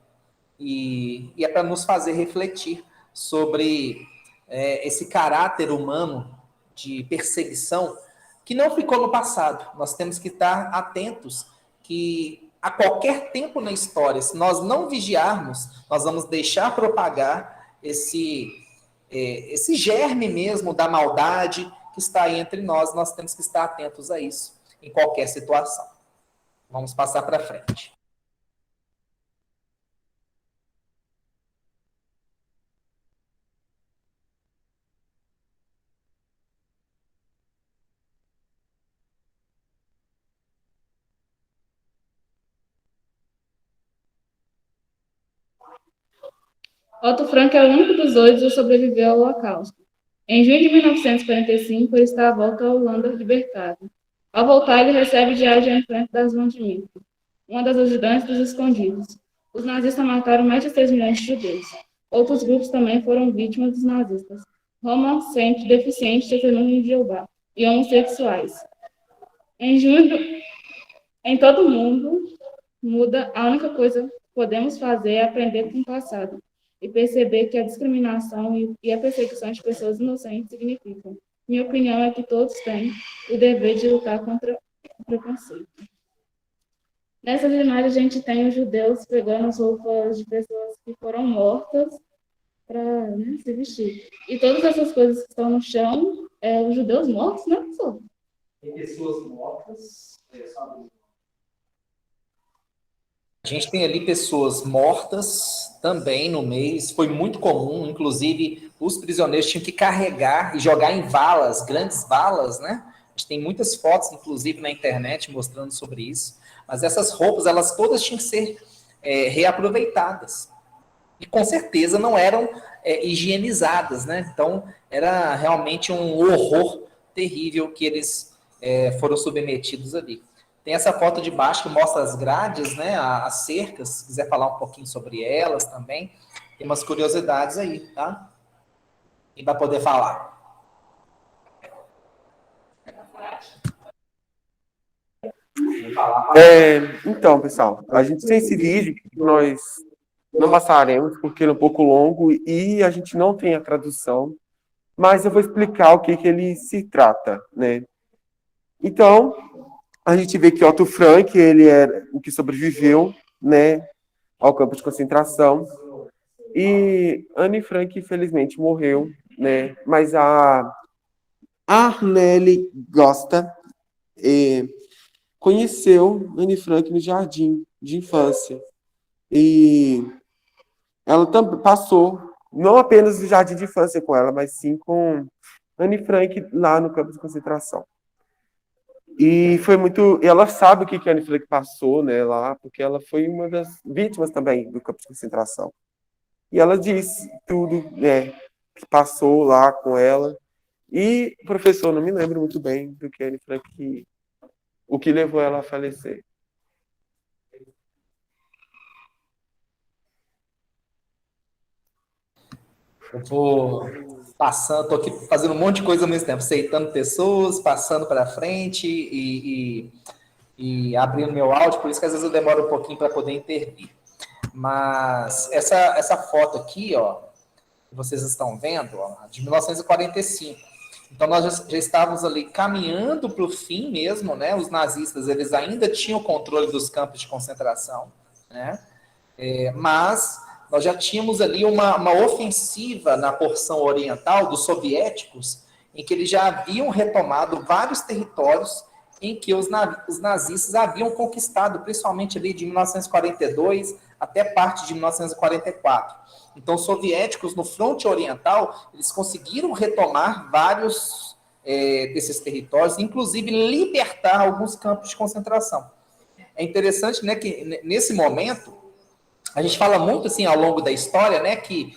E é para nos fazer refletir sobre esse caráter humano de perseguição que não ficou no passado. Nós temos que estar atentos que a qualquer tempo na história, se nós não vigiarmos, nós vamos deixar propagar esse germe mesmo da maldade que está aí entre nós. Nós temos que estar atentos a isso em qualquer situação. Vamos passar para frente. Otto Frank é o único dos dois a sobreviver ao Holocausto. Em junho de 1945, ele está à volta à Holanda libertado. Ao voltar, ele recebe diário de Anne Frank das Van de Mito, uma das ajudantes dos escondidos. Os nazistas mataram mais de 6 milhões de judeus. Outros grupos também foram vítimas dos nazistas. Roma, sempre deficientes, testemunhas de Jeová e homossexuais. Em junho, em todo o mundo, muda, a única coisa que podemos fazer é aprender com o passado e perceber que a discriminação e a perseguição de pessoas inocentes significam. Minha opinião é que todos têm o dever de lutar contra o preconceito. Nessas imagens a gente tem os judeus pegando as roupas de pessoas que foram mortas para, né, se vestir. E todas essas coisas que estão no chão, os judeus mortos, né, professor? Tem pessoas mortas, sabe? A gente tem ali pessoas mortas também no meio, isso foi muito comum, inclusive os prisioneiros tinham que carregar e jogar em valas, grandes valas, né? A gente tem muitas fotos, inclusive, na internet mostrando sobre isso, mas essas roupas, elas todas tinham que ser reaproveitadas. E com certeza não eram higienizadas, né? Então, era realmente um horror terrível que eles foram submetidos ali. Tem essa foto de baixo que mostra as grades, né, as cercas, se quiser falar um pouquinho sobre elas também. Tem umas curiosidades aí, tá? Quem vai poder falar? Então, pessoal, a gente tem esse vídeo que nós não passaremos porque ele é um pouco longo e a gente não tem a tradução, mas eu vou explicar o que ele se trata, né? Então, a gente vê que Otto Frank, ele é o que sobreviveu, né, ao campo de concentração, e Anne Frank, infelizmente, morreu, né, mas a Arnelle Gosta conheceu Anne Frank no jardim de infância, e ela também passou, não apenas no jardim de infância com ela, mas sim com Anne Frank lá no campo de concentração. E foi muito. Ela sabe o que a Anne Frank passou, né, lá, porque ela foi uma das vítimas também do campo de concentração. E ela disse tudo, né, que passou lá com ela. E, professor, não me lembro muito bem do que a Anne Frank, o que levou ela a falecer. Eu vou passando, estou aqui fazendo um monte de coisa ao mesmo tempo, aceitando pessoas, passando para frente e abrindo meu áudio, por isso que às vezes eu demoro um pouquinho para poder intervir. Mas essa foto aqui, ó, que vocês estão vendo, ó, de 1945. Então nós já estávamos ali caminhando para o fim mesmo, né? Os nazistas, eles ainda tinham o controle dos campos de concentração, né? Mas nós já tínhamos ali uma ofensiva na porção oriental dos soviéticos, em que eles já haviam retomado vários territórios em que os nazistas haviam conquistado, principalmente ali de 1942 até parte de 1944. Então, os soviéticos, no fronte oriental, eles conseguiram retomar vários desses territórios, inclusive libertar alguns campos de concentração. É interessante, né, que nesse momento, a gente fala muito assim ao longo da história, né, que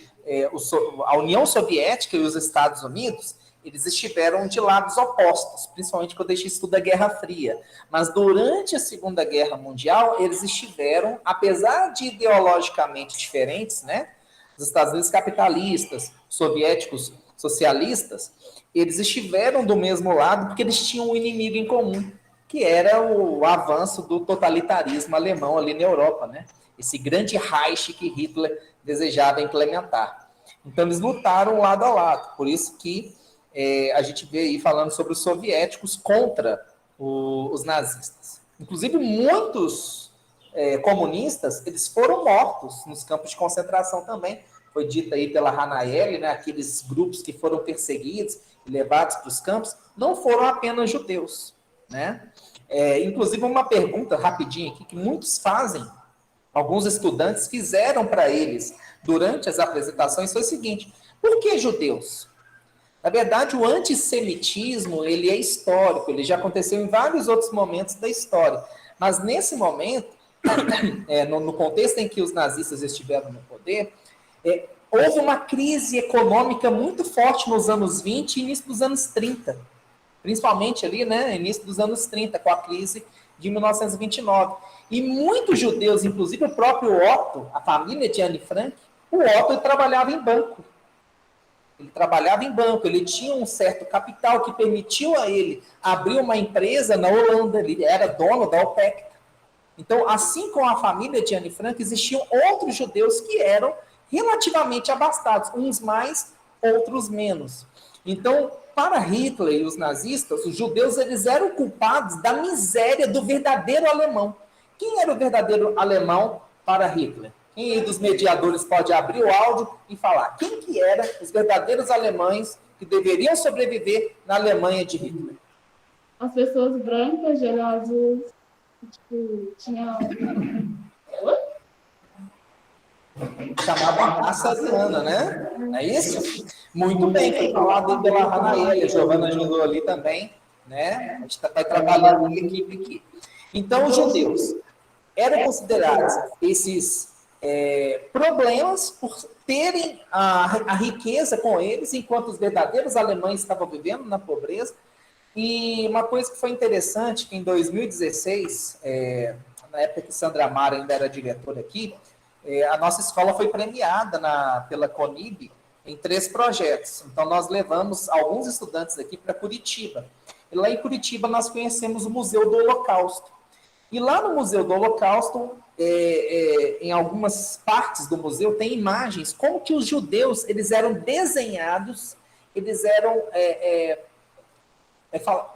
a União Soviética e os Estados Unidos, eles estiveram de lados opostos, principalmente quando a gente estuda a Guerra Fria. Mas durante a Segunda Guerra Mundial, eles estiveram, apesar de ideologicamente diferentes, né, os Estados Unidos capitalistas, soviéticos socialistas, eles estiveram do mesmo lado porque eles tinham um inimigo em comum, que era o avanço do totalitarismo alemão ali na Europa, né? Esse grande Reich que Hitler desejava implementar. Então, eles lutaram lado a lado. Por isso que a gente vê aí falando sobre os soviéticos contra os nazistas. Inclusive, muitos comunistas, eles foram mortos nos campos de concentração também. Foi dito aí pela Hannah Arendt, né, aqueles grupos que foram perseguidos e levados para os campos, não foram apenas judeus, né? Inclusive, uma pergunta rapidinho aqui que muitos fazem, alguns estudantes fizeram para eles durante as apresentações, foi o seguinte: por que judeus? Na verdade, o antissemitismo, ele é histórico, ele já aconteceu em vários outros momentos da história. Mas nesse momento, no contexto em que os nazistas estiveram no poder, houve uma crise econômica muito forte nos anos 20 e início dos anos 30, principalmente ali, né, início dos anos 30, com a crise de 1929. E muitos judeus, inclusive o próprio Otto, a família de Anne Frank, o Otto ele trabalhava em banco. Ele trabalhava em banco, ele tinha um certo capital que permitiu a ele abrir uma empresa na Holanda, ele era dono da OPEC. Então, assim como a família de Anne Frank, existiam outros judeus que eram relativamente abastados, uns mais, outros menos. Então, para Hitler e os nazistas, os judeus eles eram culpados da miséria do verdadeiro alemão. Quem era o verdadeiro alemão para Hitler? Quem aí dos mediadores pode abrir o áudio e falar quem que eram os verdadeiros alemães que deveriam sobreviver na Alemanha de Hitler? As pessoas brancas, de olho azul, tipo, tinha. Chamava raça ariana, né? É isso? Muito bem, foi falado aí pela Ranael, a Giovana ajudou ali também, né? A gente vai trabalhando em equipe aqui. Então, os judeus eram considerados esses problemas por terem a riqueza com eles, enquanto os verdadeiros alemães estavam vivendo na pobreza. E uma coisa que foi interessante, que em 2016, na época que Sandra Amaro ainda era diretora aqui, a nossa escola foi premiada pela CONIB em 3 projetos. Então, nós levamos alguns estudantes aqui para Curitiba. E lá em Curitiba, nós conhecemos o Museu do Holocausto. E lá no Museu do Holocausto, em algumas partes do museu, tem imagens como que os judeus eles eram desenhados, eles eram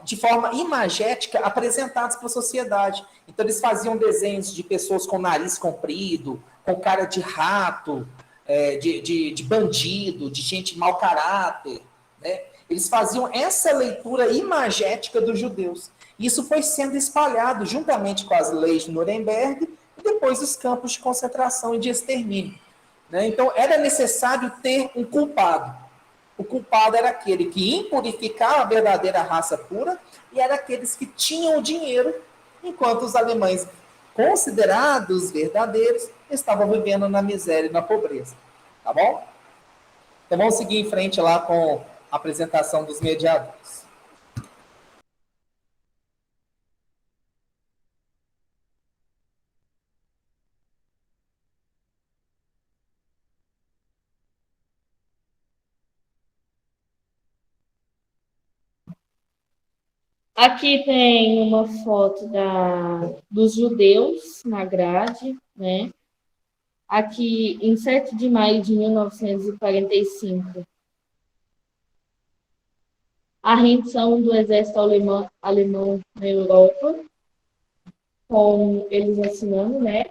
de forma imagética apresentados para a sociedade. Então, eles faziam desenhos de pessoas com nariz comprido, com cara de rato, de bandido, de gente mau caráter. Né? Eles faziam essa leitura imagética dos judeus. Isso foi sendo espalhado juntamente com as leis de Nuremberg e depois os campos de concentração e de extermínio. Né? Então, era necessário ter um culpado. O culpado era aquele que impurificava a verdadeira raça pura e era aqueles que tinham o dinheiro, enquanto os alemães, considerados verdadeiros, estavam vivendo na miséria e na pobreza. Tá bom? Então vamos seguir em frente lá com a apresentação dos mediadores. Aqui tem uma foto dos judeus na grade, né? Aqui, em 7 de maio de 1945, a rendição do exército alemão na Europa, com eles assinando, né?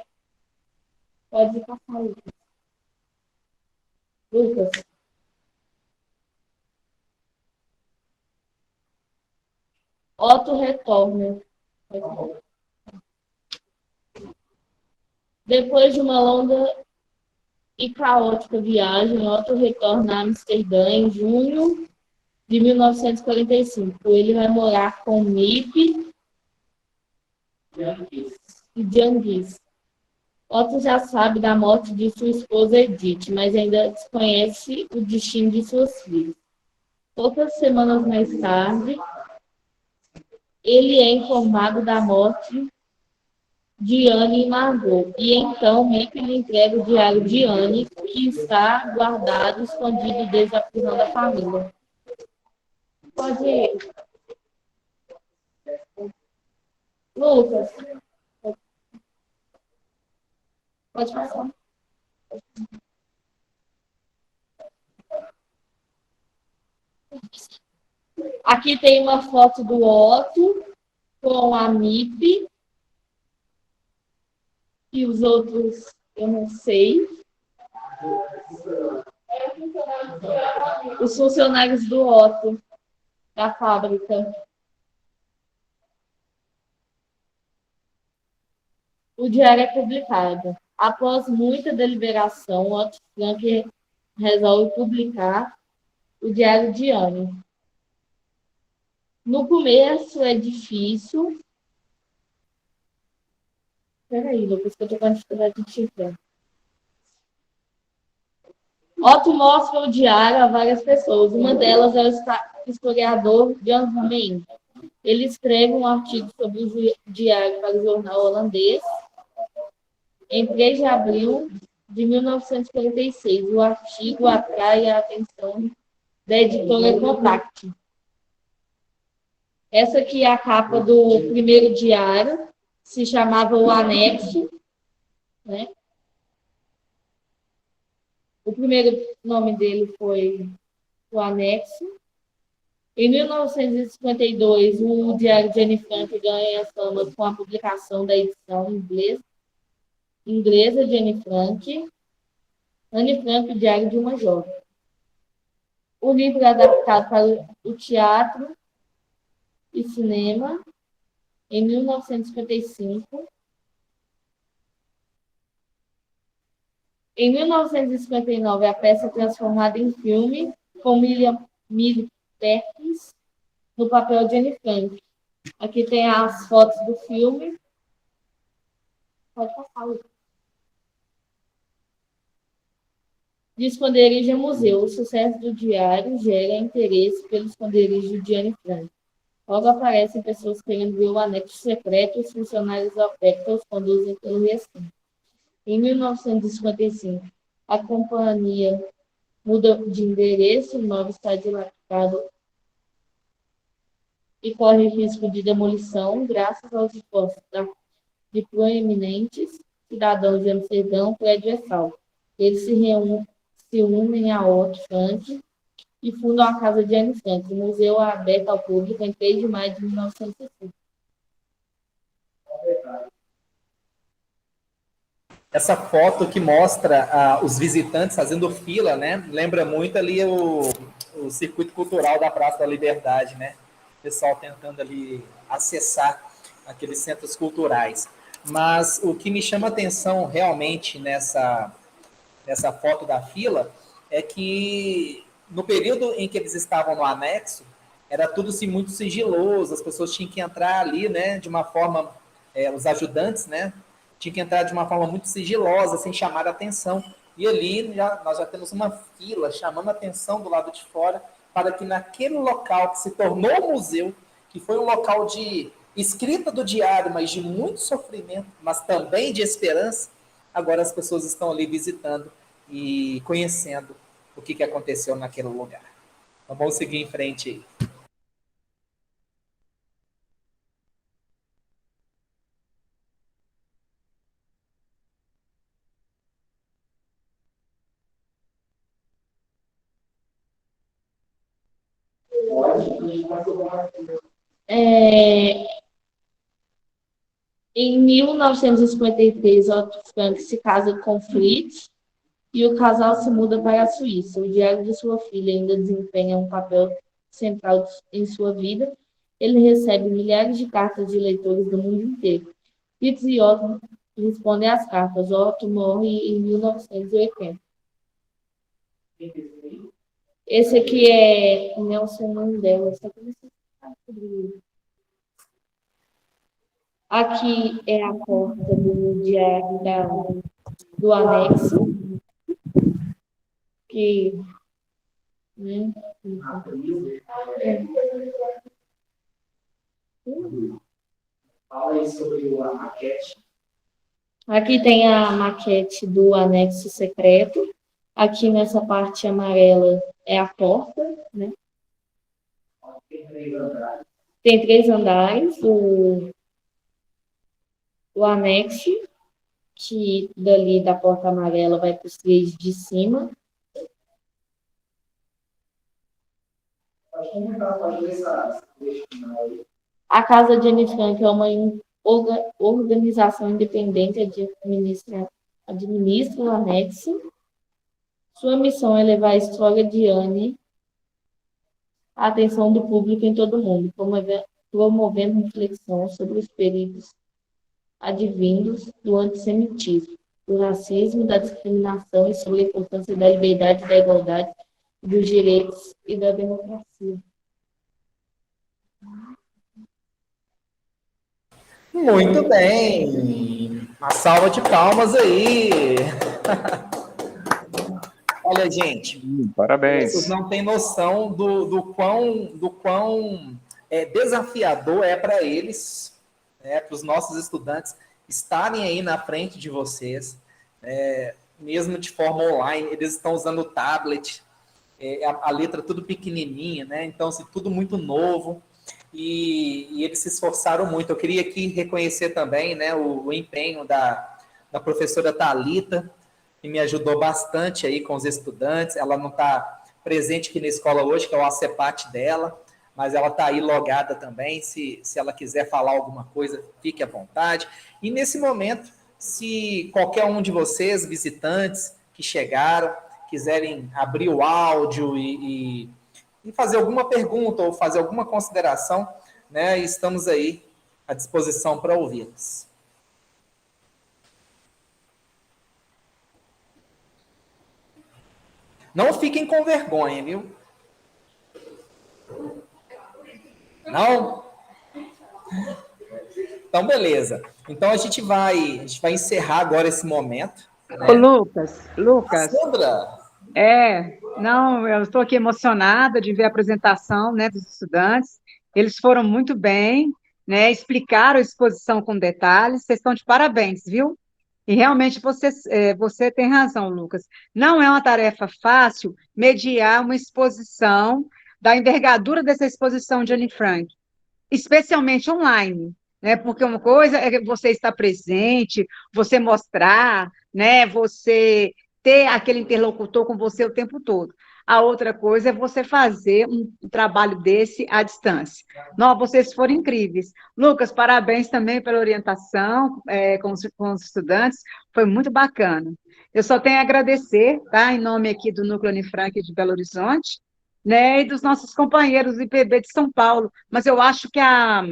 Pode passar, Lucas. Lucas. Otto retorna. Depois de uma longa e caótica viagem, Otto retorna a Amsterdã em junho de 1945. Ele vai morar com Miep e Djanguis. Otto já sabe da morte de sua esposa Edith, mas ainda desconhece o destino de suas filhas. Poucas semanas mais tarde, ele é informado da morte de Anne e Margot. E então, Miep lhe entrega o diário de Anne, que está guardado, escondido desde a prisão da família. Pode ir. Lucas. Pode passar. Aqui tem uma foto do Otto com a Miep e os outros, eu não sei. Os funcionários do Otto, da fábrica. O diário é publicado. Após muita deliberação, Otto Frank resolve publicar o diário de Anne. No começo é difícil. Espera aí, Lucas, que eu estou com a dificuldade de enxergar. Otto mostra o diário a várias pessoas. Uma delas é o historiador Jan Romein. Ele escreve um artigo sobre o diário para o jornal holandês em 3 de abril de 1946. O artigo atrai a atenção da editora Contact. Essa aqui é a capa do primeiro diário, se chamava O Anexo, né? O primeiro nome dele foi O Anexo. Em 1952, o diário de Anne Frank ganha fama com a publicação da edição inglesa de Anne Frank, o Diário de uma Jovem. O livro é adaptado para o teatro e cinema em 1955. Em 1959, a peça é transformada em filme com Millie Perkins no papel de Anne Frank. Aqui tem as fotos do filme. Pode passar, Lucas. De Esconderijo a Museu. O sucesso do diário gera interesse pelo esconderijo de Anne Frank. Logo aparecem pessoas querendo ver o anexo secreto e os funcionários da OPEC os conduzem pelo recinto. Em 1955, a companhia muda de endereço, o imóvel está dilapidado e corre risco de demolição, graças aos esforços de proeminentes cidadãos de Amsterdã. O prédio é salvo. Eles se unem a Otto Frank e fundam a Casa de Anne Frank. O museu é aberto ao público em 3 de maio de 1960. Essa foto que mostra os visitantes fazendo fila, né? Lembra muito ali o circuito cultural da Praça da Liberdade, né? O pessoal tentando ali acessar aqueles centros culturais. Mas o que me chama atenção realmente nessa foto da fila é que no período em que eles estavam no anexo, era tudo assim, muito sigiloso, as pessoas tinham que entrar ali, né, de uma forma, os ajudantes, né, tinham que entrar de uma forma muito sigilosa, sem chamar a atenção. E ali nós já temos uma fila chamando a atenção do lado de fora, para que naquele local que se tornou um museu, que foi um local de escrita do diário, mas de muito sofrimento, mas também de esperança, agora as pessoas estão ali visitando e conhecendo o que aconteceu naquele lugar. Então vamos seguir em frente aí. Em 1953, Otto Frank se casa com Fritz e o casal se muda para a Suíça. O diário de sua filha ainda desempenha um papel central em sua vida. Ele recebe milhares de cartas de leitores do mundo inteiro. Fritz e Otto respondem às cartas. Otto morre em 1980. Esse aqui é Nelson Mandela. Só começando a falar sobre ele. Aqui é a porta do diário do anexo, que, né, Fala aí sobre a maquete. Aqui tem a maquete do anexo secreto. Aqui nessa parte amarela é a porta, né? Tem 3 andares. Tem 3 andares. O anexo, que dali da porta amarela vai para os 3 de cima. A Casa de Anne Frank é uma organização independente que administra o anexo. Sua missão é levar a história de Anne à atenção do público em todo o mundo, promovendo reflexão sobre os perigos advindos do antissemitismo, do racismo, da discriminação e sobre a importância da liberdade, da igualdade, dos direitos e da democracia. Muito bem. Uma salva de palmas aí. Olha, gente, Parabéns. vocês não têm noção do quão desafiador é para eles, né, para os nossos estudantes, estarem aí na frente de vocês, mesmo de forma online. Eles estão usando o tablet, a letra tudo pequenininha, né? Então, assim, tudo muito novo, e eles se esforçaram muito. Eu queria aqui reconhecer também, né, o empenho da professora Thalita, que me ajudou bastante aí com os estudantes. Ela não está presente aqui na escola hoje, que é o ACEPAT dela, mas ela está aí logada também. Se ela quiser falar alguma coisa, fique à vontade. E nesse momento, se qualquer um de vocês, visitantes que chegaram, quiserem abrir o áudio e fazer alguma pergunta ou fazer alguma consideração, né, estamos aí à disposição para ouvi-los. Não fiquem com vergonha, viu? Não? Então, beleza. Então, a gente vai encerrar agora esse momento. Né? Ô, Lucas. Sandra! Não, eu estou aqui emocionada de ver a apresentação, né, dos estudantes. Eles foram muito bem, né, explicaram a exposição com detalhes. Vocês estão de parabéns, viu? E realmente você tem razão, Lucas. Não é uma tarefa fácil mediar uma exposição da envergadura dessa exposição de Anne Frank, especialmente online, né? Porque uma coisa é você estar presente, você mostrar, né? Você ter aquele interlocutor com você o tempo todo. A outra coisa é você fazer um trabalho desse à distância. Não, vocês foram incríveis. Lucas, parabéns também pela orientação com os estudantes, foi muito bacana. Eu só tenho a agradecer, tá? Em nome aqui do Núcleo Anne Frank de Belo Horizonte, né? E dos nossos companheiros do IPB de São Paulo. Mas eu acho que a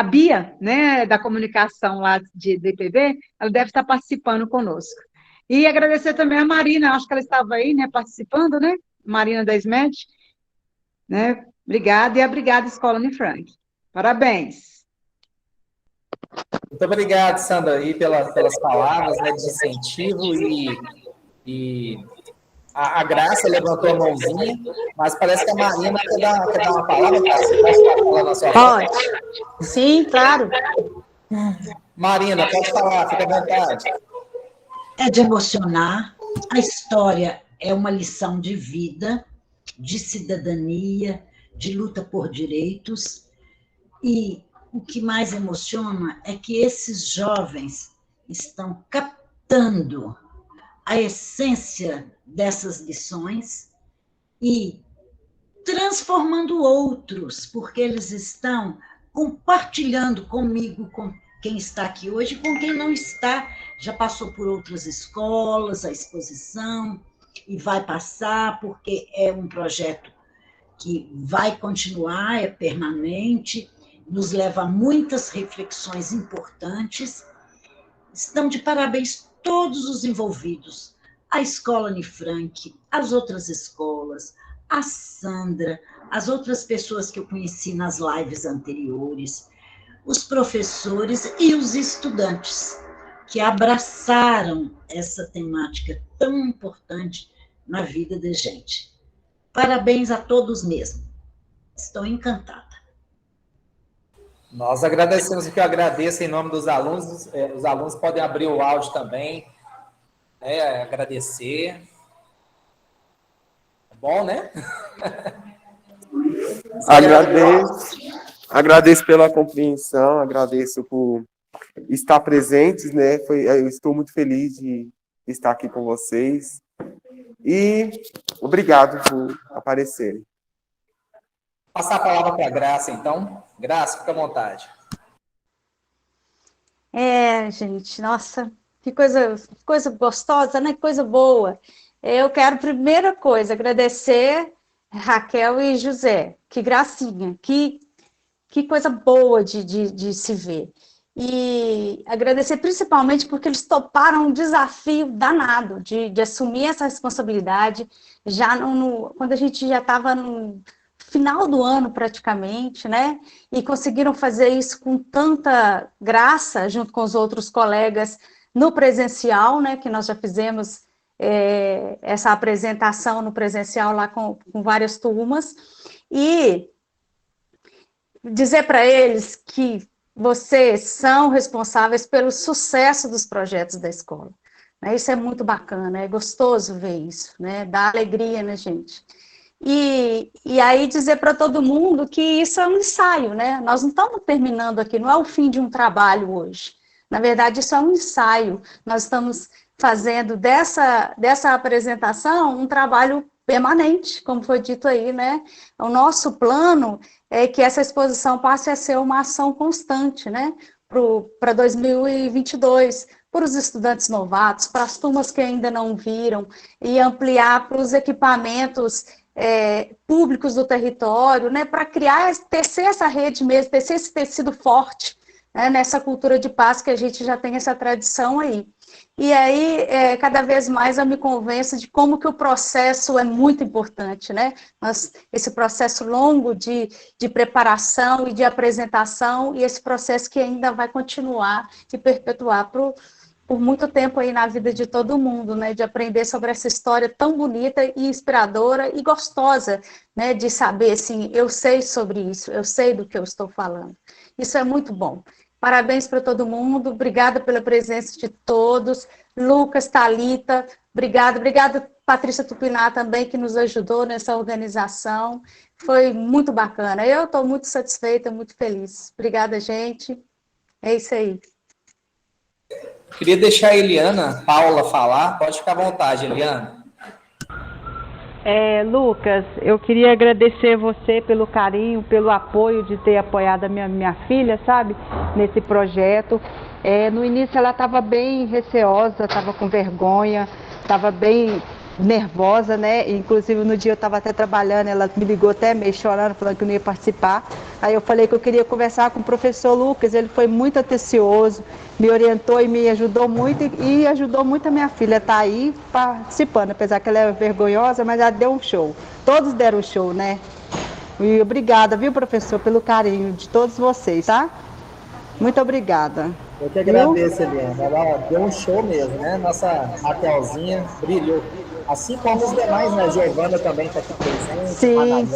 Bia, né, da comunicação lá do IPB, ela deve estar participando conosco. E agradecer também a Marina, acho que ela estava aí, né, participando, né? Marina da SMED, né? Obrigada, e obrigada, Escola Anne Frank. Parabéns. Muito obrigado, Sandra, aí pelas palavras, né, de incentivo, e a Graça levantou a mãozinha, mas parece que a Marina quer dar uma palavra, Graça. Posso falar na sua Pode. Sim, claro. Marina, pode falar, fica à vontade. É de emocionar. A história é uma lição de vida, de cidadania, de luta por direitos. E o que mais emociona é que esses jovens estão captando a essência dessas lições e transformando outros, porque eles estão compartilhando comigo, com quem está aqui hoje, com quem não está, já passou por outras escolas, a exposição, e vai passar, porque é um projeto que vai continuar, é permanente, nos leva a muitas reflexões importantes. Estão de parabéns todos os envolvidos, a Escola Anne Frank, as outras escolas, a Sandra, as outras pessoas que eu conheci nas lives anteriores, os professores e os estudantes que abraçaram essa temática tão importante na vida da gente. Parabéns a todos mesmo. Estou encantada. Nós agradecemos, o que eu agradeço em nome dos alunos. Os alunos podem abrir o áudio também, né, agradecer. Bom, né? Agradeço pela compreensão, agradeço por estar presentes, né? Eu estou muito feliz de estar aqui com vocês. E obrigado por aparecerem. Passar a palavra para a Graça, então. Graça, fica à vontade. Gente, nossa, que coisa gostosa, né? Que coisa boa. Eu quero, primeira coisa, agradecer Raquel e José. Que gracinha, que coisa boa de se ver. E agradecer principalmente porque eles toparam um desafio danado de assumir essa responsabilidade já quando a gente já estava no final do ano praticamente, né? E conseguiram fazer isso com tanta graça junto com os outros colegas no presencial, né? Que nós já fizemos essa apresentação no presencial lá com várias turmas, e dizer para eles que vocês são responsáveis pelo sucesso dos projetos da escola. Né? Isso é muito bacana, é gostoso ver isso, né? Dá alegria, né, gente? E aí dizer para todo mundo que isso é um ensaio, né? Nós não estamos terminando aqui, não é o fim de um trabalho hoje. Na verdade, isso é um ensaio. Nós estamos fazendo dessa apresentação um trabalho permanente, como foi dito aí, né? O nosso plano é que essa exposição passe a ser uma ação constante, né? Para 2022, para os estudantes novatos, para as turmas que ainda não viram, e ampliar para os equipamentos públicos do território, né, para tecer essa rede mesmo, tecer esse tecido forte, né, nessa cultura de paz que a gente já tem essa tradição aí. E aí, cada vez mais eu me convenço de como que o processo é muito importante, né? Esse processo longo de preparação e de apresentação, e esse processo que ainda vai continuar e perpetuar por muito tempo aí na vida de todo mundo, né, de aprender sobre essa história tão bonita e inspiradora e gostosa, né, de saber, assim, eu sei sobre isso, eu sei do que eu estou falando. Isso é muito bom. Parabéns para todo mundo, obrigada pela presença de todos. Lucas, Thalita, obrigada, Patrícia Tupiná também, que nos ajudou nessa organização. Foi muito bacana. Eu estou muito satisfeita, muito feliz. Obrigada, gente. É isso aí. Queria deixar a Eliana Paula falar. Pode ficar à vontade, Eliana. Lucas, eu queria agradecer você pelo carinho, pelo apoio de ter apoiado a minha filha, sabe, nesse projeto. No início ela estava bem receosa, estava com vergonha, estava bem nervosa, né? Inclusive no dia eu estava até trabalhando, ela me ligou até meio chorando, falando que não ia participar. Aí eu falei que eu queria conversar com o professor Lucas, ele foi muito atencioso, me orientou e me ajudou muito, e ajudou muito a minha filha a estar aí participando, apesar que ela é vergonhosa, mas ela deu um show. Todos deram um show, né? E obrigada, viu, professor, pelo carinho de todos vocês, tá? Muito obrigada. Eu que agradeço, Eliana. Ela deu um show mesmo, né? Nossa Raquelzinha brilhou. Assim como os demais, né? Giovana também está aqui presente.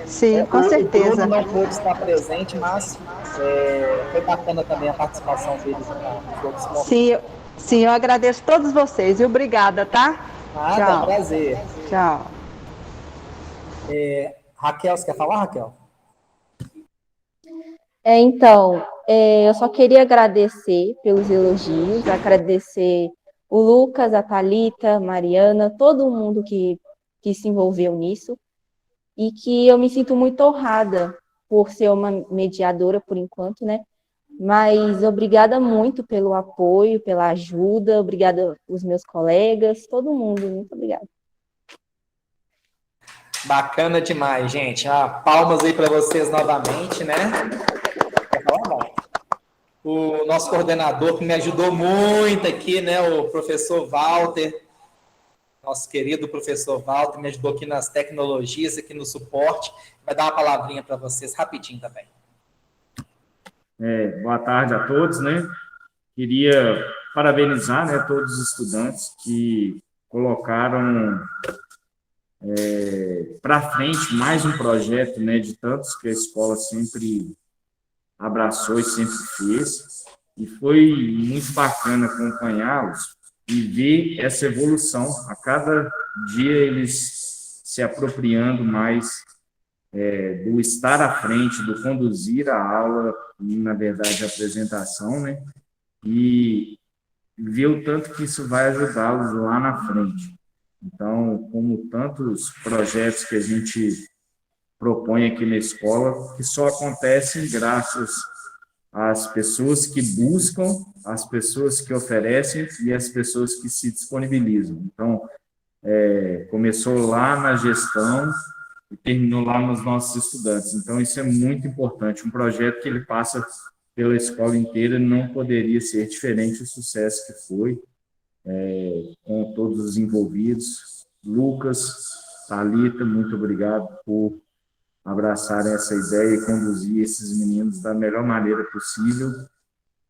Sim, com certeza. O Bruno não pôde estar presente, mas foi bacana também a participação dele nos outros momentos. Sim, eu agradeço a todos vocês e obrigada, tá? Tchau. Prazer. Tchau. Raquel, você quer falar, Raquel? Então, eu só queria agradecer pelos elogios, agradecer o Lucas, a Thalita, a Mariana, todo mundo que se envolveu nisso, e que eu me sinto muito honrada por ser uma mediadora por enquanto, né? Mas obrigada muito pelo apoio, pela ajuda, obrigada aos meus colegas, todo mundo, muito obrigada. Bacana demais, gente. Palmas aí para vocês novamente, né? O nosso coordenador que me ajudou muito aqui, né? O professor Walter, nosso querido professor Walter, me ajudou aqui nas tecnologias, aqui no suporte. Vai dar uma palavrinha para vocês rapidinho também. Boa tarde a todos, né? Queria parabenizar, né, todos os estudantes que colocaram para frente mais um projeto, né, de tantos que a escola sempre abraçou e sempre fez, e foi muito bacana acompanhá-los e ver essa evolução. A cada dia eles se apropriando mais do estar à frente, do conduzir a aula, na verdade, a apresentação, né? E ver o tanto que isso vai ajudá-los lá na frente. Então, como tantos projetos que a gente propõe aqui na escola, que só acontecem graças às pessoas que buscam, às pessoas que oferecem e às pessoas que se disponibilizam. Então, começou lá na gestão e terminou lá nos nossos estudantes. Então, isso é muito importante. Um projeto que ele passa pela escola inteira não poderia ser diferente do sucesso que foi, com todos os envolvidos. Lucas, Thalita, muito obrigado por abraçarem essa ideia e conduzir esses meninos da melhor maneira possível,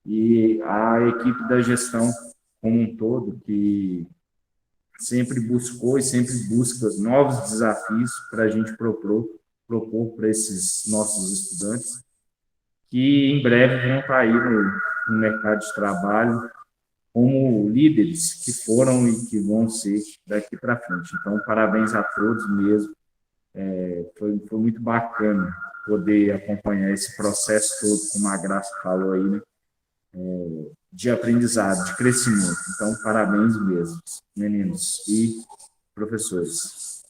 e a equipe da gestão como um todo, que sempre buscou e sempre busca novos desafios para a gente propor para esses nossos estudantes, que em breve vão estar aí no mercado de trabalho como líderes que foram e que vão ser daqui para frente. Então, parabéns a todos mesmo. Foi muito bacana poder acompanhar esse processo todo, como a Graça falou aí, né? De aprendizado, de crescimento. Então, parabéns mesmo, meninos e professores.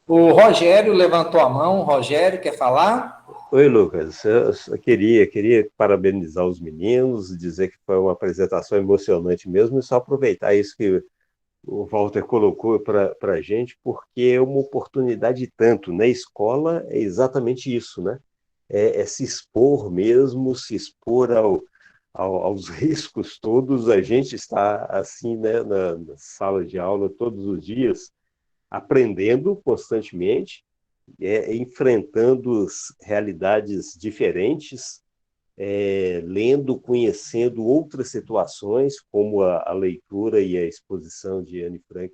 O Rogério levantou a mão. Rogério, quer falar? Oi, Lucas. Eu só queria parabenizar os meninos, dizer que foi uma apresentação emocionante mesmo, e só aproveitar isso que o Walter colocou para a gente, porque é uma oportunidade tanto. Na escola é exatamente isso, né? É se expor mesmo, se expor aos riscos todos. A gente está assim, né, na sala de aula todos os dias, aprendendo constantemente, enfrentando realidades diferentes, lendo, conhecendo outras situações, como a leitura e a exposição de Anne Frank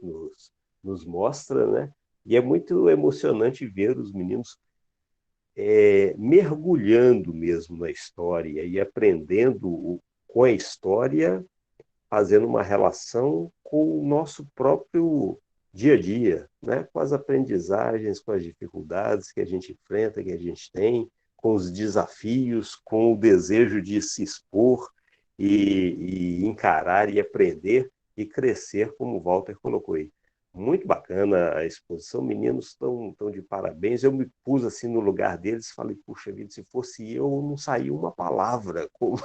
nos mostra, né? E é muito emocionante ver os meninos mergulhando mesmo na história e aprendendo com a história, fazendo uma relação com o nosso próprio dia a dia, né? Com as aprendizagens, com as dificuldades que a gente enfrenta, que a gente tem, com os desafios, com o desejo de se expor e encarar e aprender e crescer, como o Walter colocou aí. Muito bacana a exposição, meninos estão de parabéns. Eu me pus assim no lugar deles, falei, puxa vida, se fosse eu não saía uma palavra, como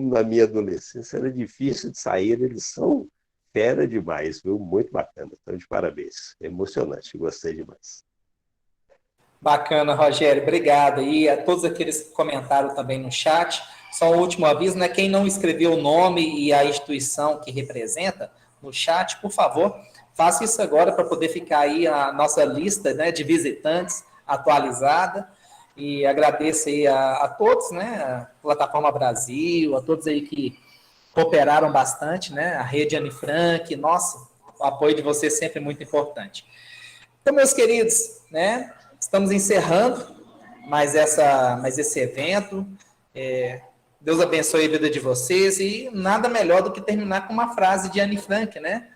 na minha adolescência era difícil de sair. Eles são fera demais, viu? Muito bacana, estão de parabéns, emocionante, gostei demais. Bacana, Rogério, obrigado. E a todos aqueles que comentaram também no chat, só um último aviso, né? Quem não escreveu o nome e a instituição que representa no chat, por favor, faça isso agora para poder ficar aí a nossa lista, né, de visitantes atualizada. E agradeço aí a todos, né? A Plataforma Brasil, a todos aí que cooperaram bastante, né? A Rede Anne Frank, nossa, o apoio de vocês sempre é muito importante. Então, meus queridos, né? Estamos encerrando mais esse evento. Deus abençoe a vida de vocês e nada melhor do que terminar com uma frase de Anne Frank, né?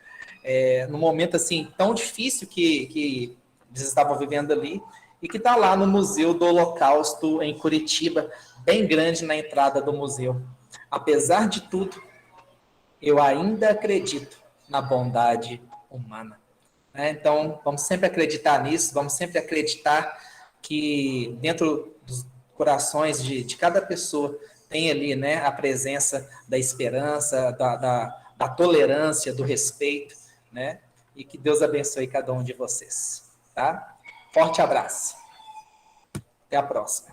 Num momento assim tão difícil que eles estavam vivendo ali e que está lá no Museu do Holocausto em Curitiba, bem grande na entrada do museu. Apesar de tudo, eu ainda acredito na bondade humana. Então, vamos sempre acreditar nisso, vamos sempre acreditar que dentro dos corações de cada pessoa tem ali, né, a presença da esperança, da tolerância, do respeito, né? E que Deus abençoe cada um de vocês, tá? Forte abraço. Até a próxima.